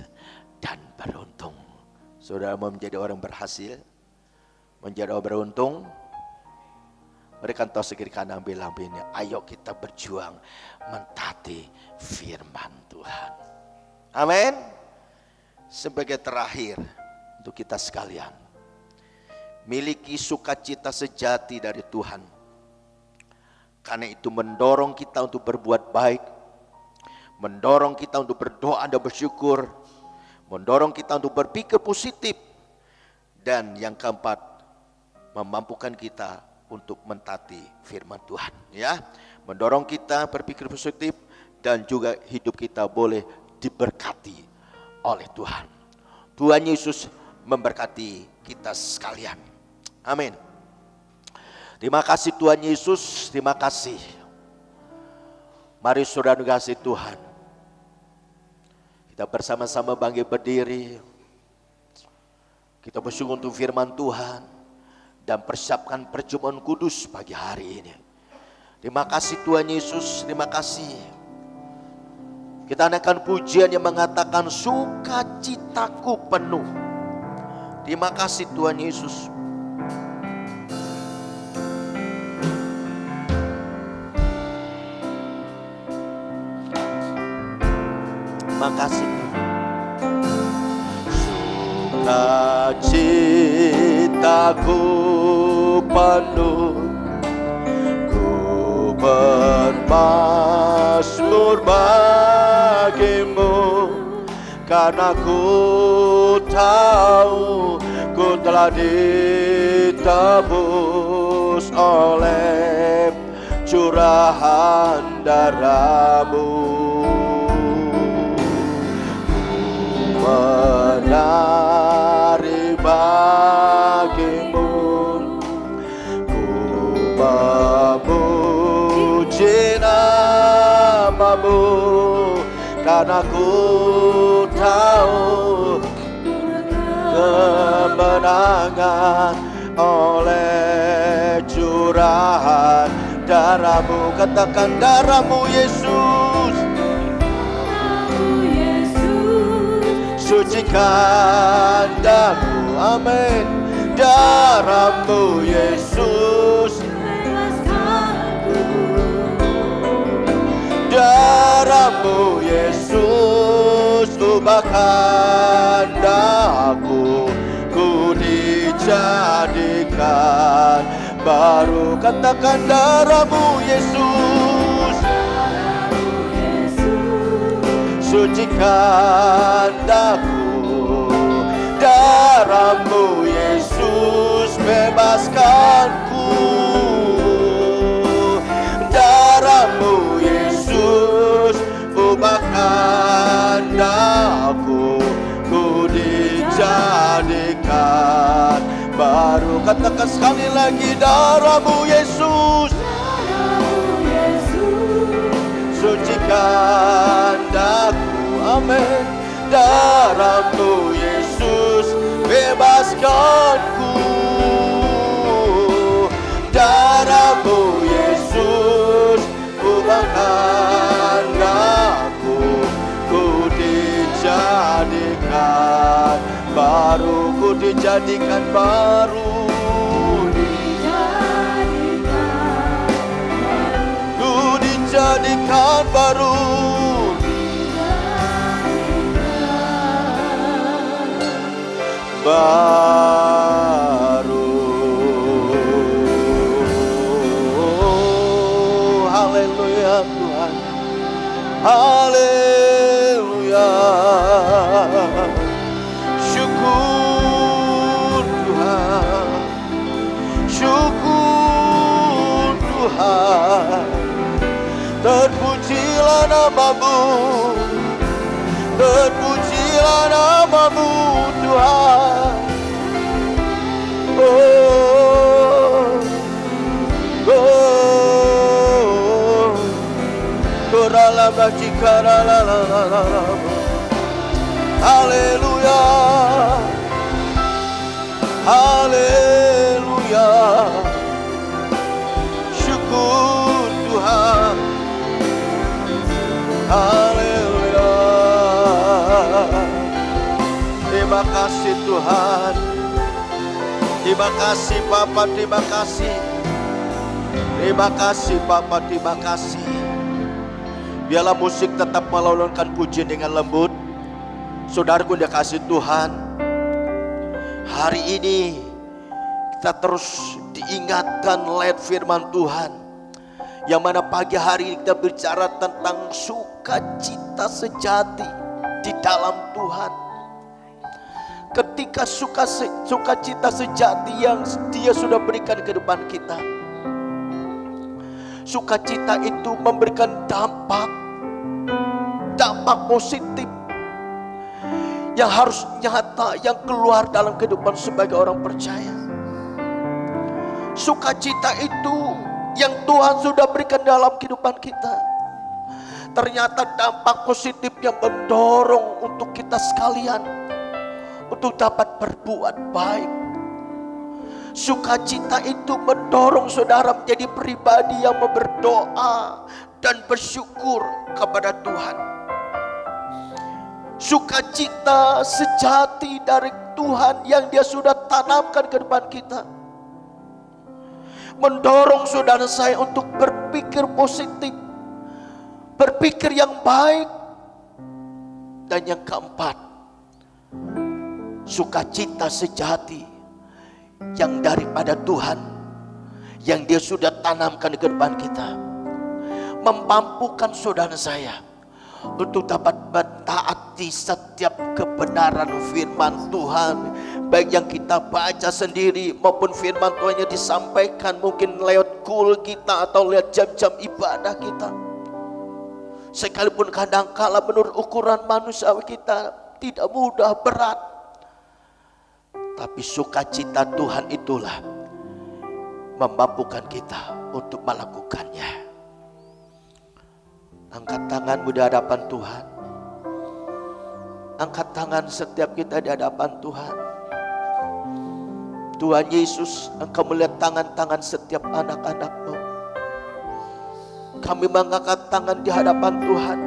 dan beruntung. Saudara mau menjadi orang berhasil, menjadi orang beruntung? Berikan tos kiri kanan bilang-bilangnya, ayo kita berjuang mentaati firman Tuhan. Amin. Sebagai terakhir untuk kita sekalian, miliki sukacita sejati dari Tuhan. Karena itu mendorong kita untuk berbuat baik, mendorong kita untuk berdoa dan bersyukur, mendorong kita untuk berpikir positif, dan yang keempat, memampukan kita untuk mentaati firman Tuhan, ya. Mendorong kita berpikir positif dan juga hidup kita boleh diberkati oleh Tuhan. Tuhan Yesus memberkati kita sekalian. Amin. Terima kasih Tuhan Yesus, terima kasih. Mari saudara kasih Tuhan, kita bersama-sama bangkit berdiri. Kita bersyukur untuk firman Tuhan dan persiapkan perjamuan kudus pagi hari ini. Terima kasih Tuhan Yesus, terima kasih. Kita naikkan pujian yang mengatakan sukacitaku penuh. Terima kasih Tuhan Yesus. Terima kasih. Sukacitaku penuh, ku bermazmur bagimu, karena ku tahu ku telah ditebus oleh curahan darah-Mu. Menari bagimu, ku memuji nama-Mu, karena ku tahu kemenangan oleh curahan darah-Mu. Katakan darah-Mu Yesus, sucikan darah-Mu, amin. Darah-Mu Yesus, darah-Mu Yesus, ubahkan daku, ku dijadikan baru. Katakan darah-Mu Yesus, sucikan daku, darah-Mu Yesus bebaskanku, darah-Mu Yesus ubahkan daku, ku dijadikan baru. Katakan sekali lagi, darah-Mu Yesus, sucikan daku, amin. Darah-Mu Yesus bebaskanku, darah-Mu Yesus ubahkan aku, ku dijadikan baru, ku dijadikan baru, ku dijadikan baru. Baru. Haleluya Tuhan, haleluya. Syukur Tuhan, syukur Tuhan. Terpujilah nama-Mu, terpujilah nama-Mu Tuhan. Oh, oh, korala bajikara la la la la la. Haleluya, haleluya. Syukur Tuhan, haleluya. Terima kasih Tuhan, terima kasih Bapa, terima kasih, terima kasih Bapa, terima kasih. Biarlah musik tetap melolongkan pujian dengan lembut. Saudaraku yang dikasihi Tuhan, hari ini kita terus diingatkan lewat firman Tuhan, yang mana pagi hari ini kita bicara tentang sukacita sejati di dalam Tuhan. Ketika sukacita sejati yang Dia sudah berikan ke depan kita, sukacita itu memberikan dampak positif yang harus nyata, yang keluar dalam kehidupan sebagai orang percaya. Sukacita itu yang Tuhan sudah berikan dalam kehidupan kita, ternyata dampak positif yang mendorong untuk kita sekalian untuk dapat berbuat baik. Sukacita itu mendorong saudara menjadi pribadi yang berdoa dan bersyukur kepada Tuhan. Sukacita sejati dari Tuhan yang Dia sudah tanamkan ke depan kita, mendorong saudara saya untuk berpikir positif, berpikir yang baik. Dan yang keempat, sukacita sejati yang daripada Tuhan, yang Dia sudah tanamkan di depan kita, memampukan saudara saya untuk dapat mentaati setiap kebenaran firman Tuhan, baik yang kita baca sendiri maupun firman Tuhan yang disampaikan mungkin lewat kul kita atau lewat jam-jam ibadah kita. Sekalipun kadangkala menurut ukuran manusiawi kita tidak mudah, berat, tapi sukacita Tuhan itulah memampukan kita untuk melakukannya. Angkat tanganmu di hadapan Tuhan. Angkat tangan setiap kita di hadapan Tuhan. Tuhan Yesus, Engkau melihat tangan-tangan setiap anak-anak-Mu. Kami mengangkat tangan di hadapan Tuhan.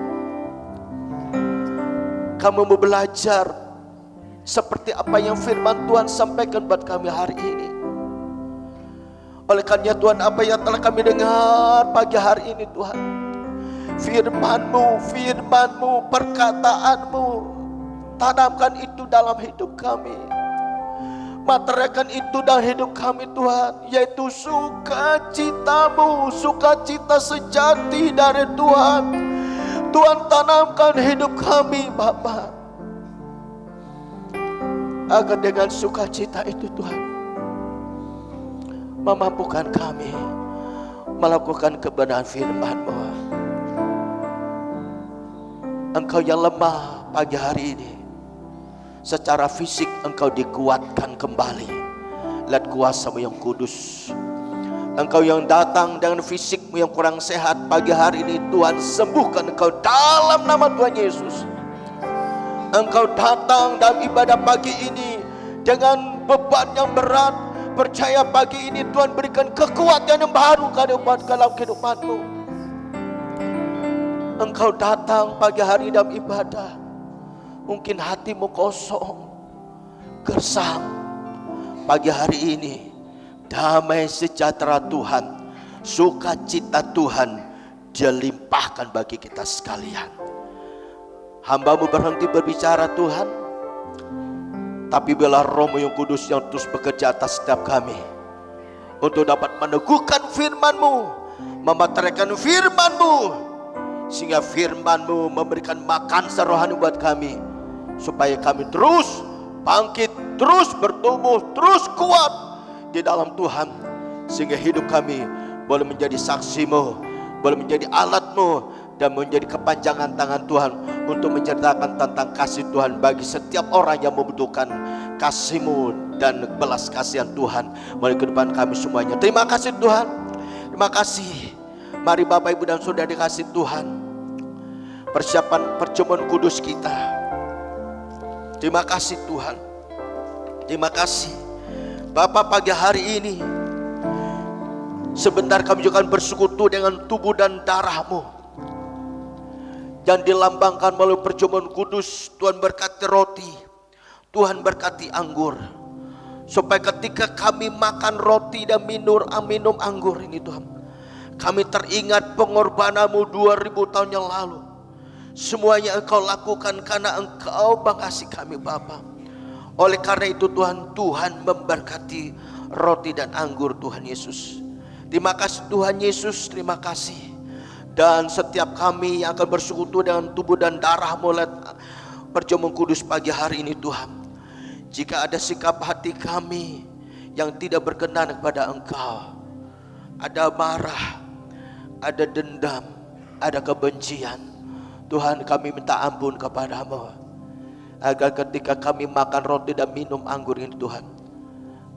Kami mau belajar seperti apa yang firman Tuhan sampaikan buat kami hari ini. Oleh karena Tuhan, apa yang telah kami dengar pagi hari ini Tuhan, firman-Mu, perkataan-Mu, tanamkan itu dalam hidup kami. Materikan itu dalam hidup kami Tuhan, yaitu sukacita-Mu, sukacita sejati dari Tuhan. Tuhan tanamkan hidup kami Bapa, agar dengan sukacita itu Tuhan memampukan kami melakukan kebenaran firman-Mu. Engkau yang lemah pagi hari ini, secara fisik engkau dikuatkan kembali lewat kuasa-Mu yang kudus. Engkau yang datang dengan fisikmu yang kurang sehat pagi hari ini, Tuhan sembuhkan engkau dalam nama Tuhan Yesus. Engkau datang dalam ibadah pagi ini dengan beban yang berat, percaya pagi ini Tuhan berikan kekuatan yang baru dalam kehidupanmu. Engkau datang pagi hari dalam ibadah, mungkin hatimu kosong, gersang. Pagi hari ini damai sejahtera Tuhan, sukacita Tuhan dilimpahkan bagi kita sekalian. Hamba-Mu berhenti berbicara Tuhan, tapi biarlah Roh-Mu yang kudus yang terus bekerja atas setiap kami, untuk dapat meneguhkan firman-Mu, memateraikan firman-Mu, sehingga firman-Mu memberikan makan rohani buat kami, supaya kami terus bangkit, terus bertumbuh, terus kuat di dalam Tuhan, sehingga hidup kami boleh menjadi saksi-Mu, boleh menjadi alat-Mu, dan menjadi kepanjangan tangan Tuhan untuk menceritakan tentang kasih Tuhan bagi setiap orang yang membutuhkan kasih-Mu dan belas kasihan Tuhan melalui kehidupan kami semuanya. Terima kasih Tuhan, terima kasih. Mari Bapak Ibu dan Saudara dikasih Tuhan, persiapan perjamuan kudus kita. Terima kasih Tuhan, terima kasih Bapak. Pagi hari ini sebentar kami juga akan bersekutu dengan tubuh dan darah-Mu yang dilambangkan melalui perjamuan kudus. Tuhan berkati roti, Tuhan berkati anggur, supaya ketika kami makan roti dan minum anggur ini Tuhan, kami teringat pengorbanan-Mu 2000 tahun yang lalu. Semuanya Engkau lakukan karena Engkau mengasihi kami Bapa. Oleh karena itu Tuhan, Tuhan memberkati roti dan anggur Tuhan Yesus. Terima kasih Tuhan Yesus, terima kasih. Dan setiap kami yang akan bersekutu dengan tubuh dan darah-Mu perjamuan kudus pagi hari ini Tuhan, jika ada sikap hati kami yang tidak berkenan kepada Engkau, ada marah, ada dendam, ada kebencian, Tuhan kami minta ampun kepada-Mu, agar ketika kami makan roti dan minum anggur ini Tuhan,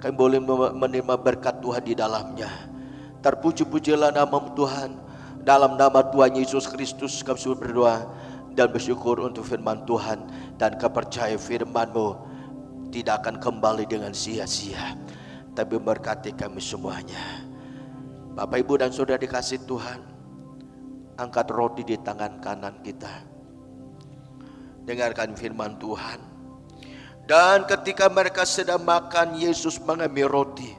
kami boleh menerima berkat Tuhan di dalamnya. Terpuji-pujilah nama-Mu Tuhan. Dalam nama Tuhan Yesus Kristus kami berdoa dan bersyukur untuk firman Tuhan, dan kepercayaan firman-Mu tidak akan kembali dengan sia-sia, tapi memberkati kami semuanya. Bapak Ibu dan Saudara dikasih Tuhan, angkat roti di tangan kanan kita, dengarkan firman Tuhan. Dan ketika mereka sedang makan, Yesus mengambil roti,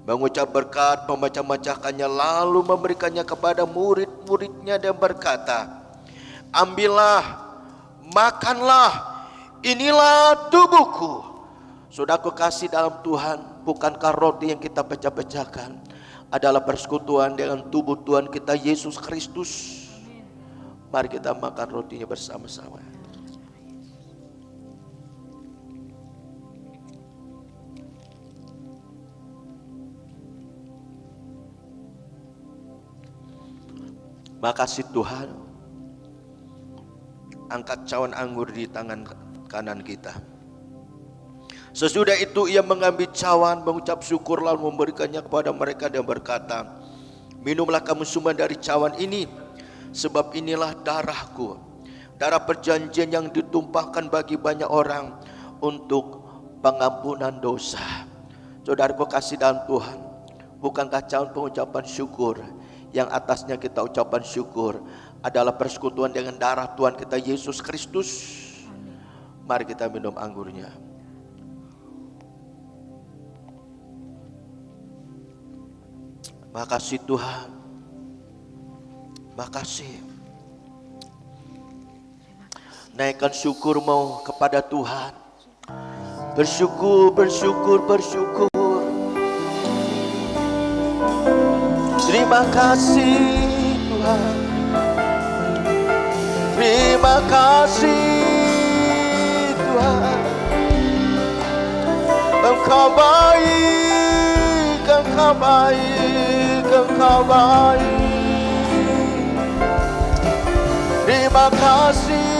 mengucap berkat, memecah-mecahkannya, lalu memberikannya kepada murid-muridnya dan berkata, ambillah, makanlah, inilah tubuhku. Saudaraku kasih dalam Tuhan, bukankah roti yang kita pecah-pecahkan adalah persekutuan dengan tubuh Tuhan kita Yesus Kristus? Mari kita makan rotinya bersama-sama. Makasih Tuhan. Angkat cawan anggur di tangan kanan kita. Sesudah itu ia mengambil cawan, mengucap syukur, lalu memberikannya kepada mereka dan berkata, minumlah kamu semua dari cawan ini, sebab inilah darahku, darah perjanjian yang ditumpahkan bagi banyak orang untuk pengampunan dosa. Saudaraku kasih dalam Tuhan, bukankah cawan pengucapan syukur yang atasnya kita ucapan syukur adalah persekutuan dengan darah Tuhan kita Yesus Kristus? Mari kita minum anggurnya. Makasih Tuhan, makasih. Naikkan syukur-Mu kepada Tuhan. Bersyukur, bersyukur, bersyukur. Terima kasih Tuhan. Terima kasih Tuhan, Engkau baik, Engkau baik, Engkau baik. Terima kasih.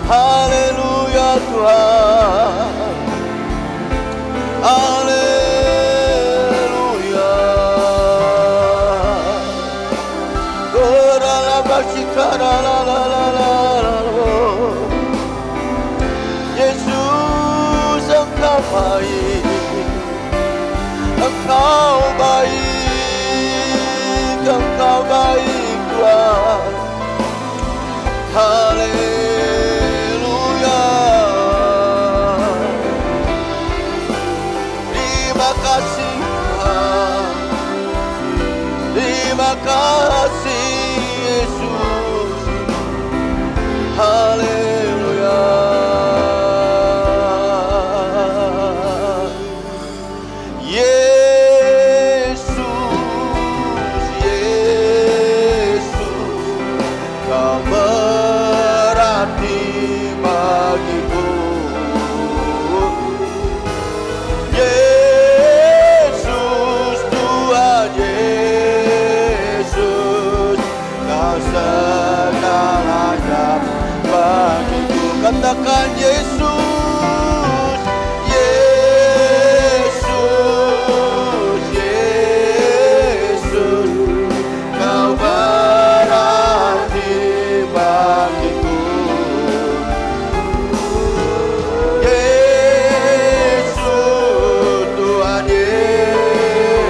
Haleluya Tuhan, haleluya. Yesus Engkau baik, Engkau baik, Engkau baik Tuhan. Haleluya. Terima kasih Tuhan, terima kasih Yesus. Haleluya. Katakan Yesus, Yesus, Yesus, Kau berarti bagiku. Yesus, Tuhan Yesus,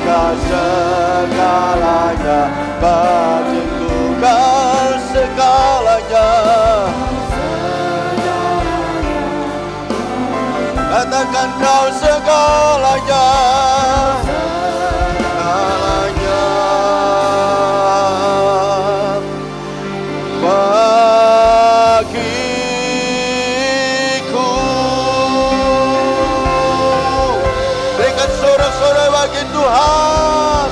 Kau segalanya bagiku, Kau segalanya. Katakan Kau segalanya, segalanya bagiku. Berikan sorak-sorai bagi Tuhan.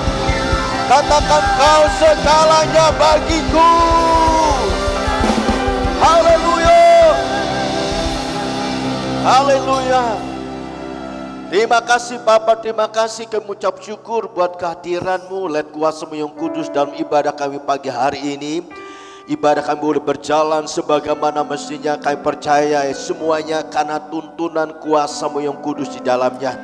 Katakan Kau segalanya bagiku. Haleluya. Haleluya. Terima kasih Bapa, terima kasih kami ucap syukur buat kehadiran-Mu. Lihat kuasa-Mu yang kudus dalam ibadah kami pagi hari ini. Ibadah kami boleh berjalan sebagaimana mestinya. Kami percaya semuanya karena tuntunan kuasa-Mu yang kudus di dalamnya.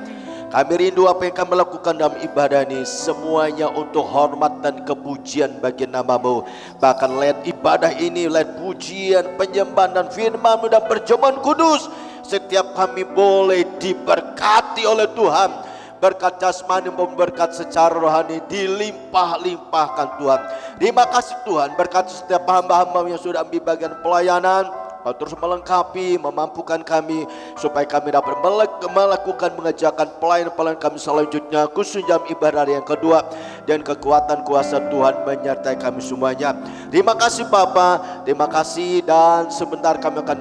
Kami rindu apa yang kami lakukan dalam ibadah ini, semuanya untuk hormat dan kepujian bagi nama-Mu. Bahkan lihat ibadah ini, lihat pujian, penyembahan dan firman-Mu dan perjamuan kudus, setiap kami boleh diberkati oleh Tuhan. Berkat jasmani maupun berkat secara rohani dilimpah-limpahkan Tuhan. Terima kasih Tuhan, berkat setiap hamba-hamba yang sudah ambil bagian pelayanan. Kau terus melengkapi, memampukan kami supaya kami dapat melakukan, mengerjakan pelayanan kami selanjutnya, khusus jam ibadah yang kedua, dan kekuatan kuasa Tuhan menyertai kami semuanya. Terima kasih Bapa, terima kasih, dan sebentar kami akan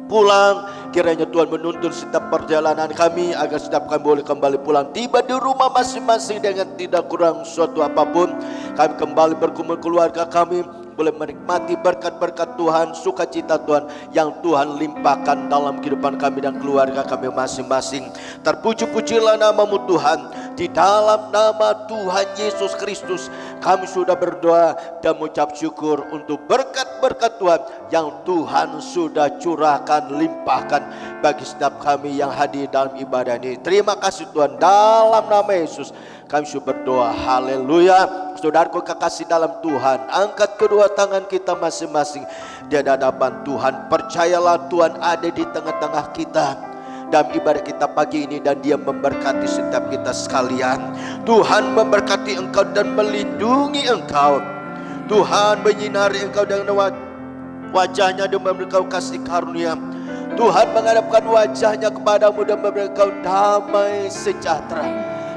pulang. Kiranya Tuhan menuntun setiap perjalanan kami agar setiap kami boleh kembali pulang, tiba di rumah masing-masing dengan tidak kurang suatu apapun. Kami kembali berkumpul keluarga kami, boleh menikmati berkat-berkat Tuhan, sukacita Tuhan yang Tuhan limpahkan dalam kehidupan kami dan keluarga kami masing-masing. Terpuji-pujilah nama-Mu Tuhan. Di dalam nama Tuhan Yesus Kristus kami sudah berdoa dan mengucap syukur untuk berkat-berkat Tuhan yang Tuhan sudah curahkan, limpahkan bagi setiap kami yang hadir dalam ibadah ini. Terima kasih Tuhan, dalam nama Yesus kami sudah berdoa. Haleluya. Saudaraku kekasih dalam Tuhan, angkat kedua tangan kita masing-masing di hadapan Tuhan. Percayalah Tuhan ada di tengah-tengah kita dalam ibadah kita pagi ini, dan Dia memberkati setiap kita sekalian. Tuhan memberkati engkau dan melindungi engkau. Tuhan menyinari engkau dengan wajahnya dan memberikan kasih karunia. Tuhan menghadapkan wajahnya kepadamu dan memberikan damai sejahtera.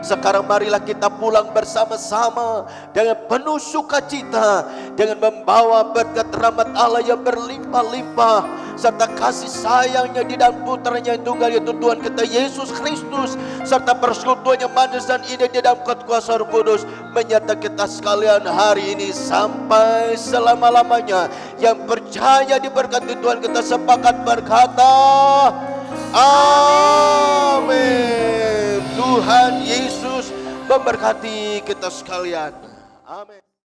Sekarang marilah kita pulang bersama-sama dengan penuh sukacita, dengan membawa berkat rahmat Allah yang berlimpah-limpah, serta kasih sayangnya di dalam putranya yang tunggal, yaitu Tuhan kita Yesus Kristus, serta persekutuan yang manis dan indah di dalam kuasa Roh Kudus, menyertai kita sekalian hari ini sampai selama-lamanya. Yang percaya diberkati Tuhan, kita sepakat berkata amin. Tuhan Yesus memberkati kita sekalian. Amin.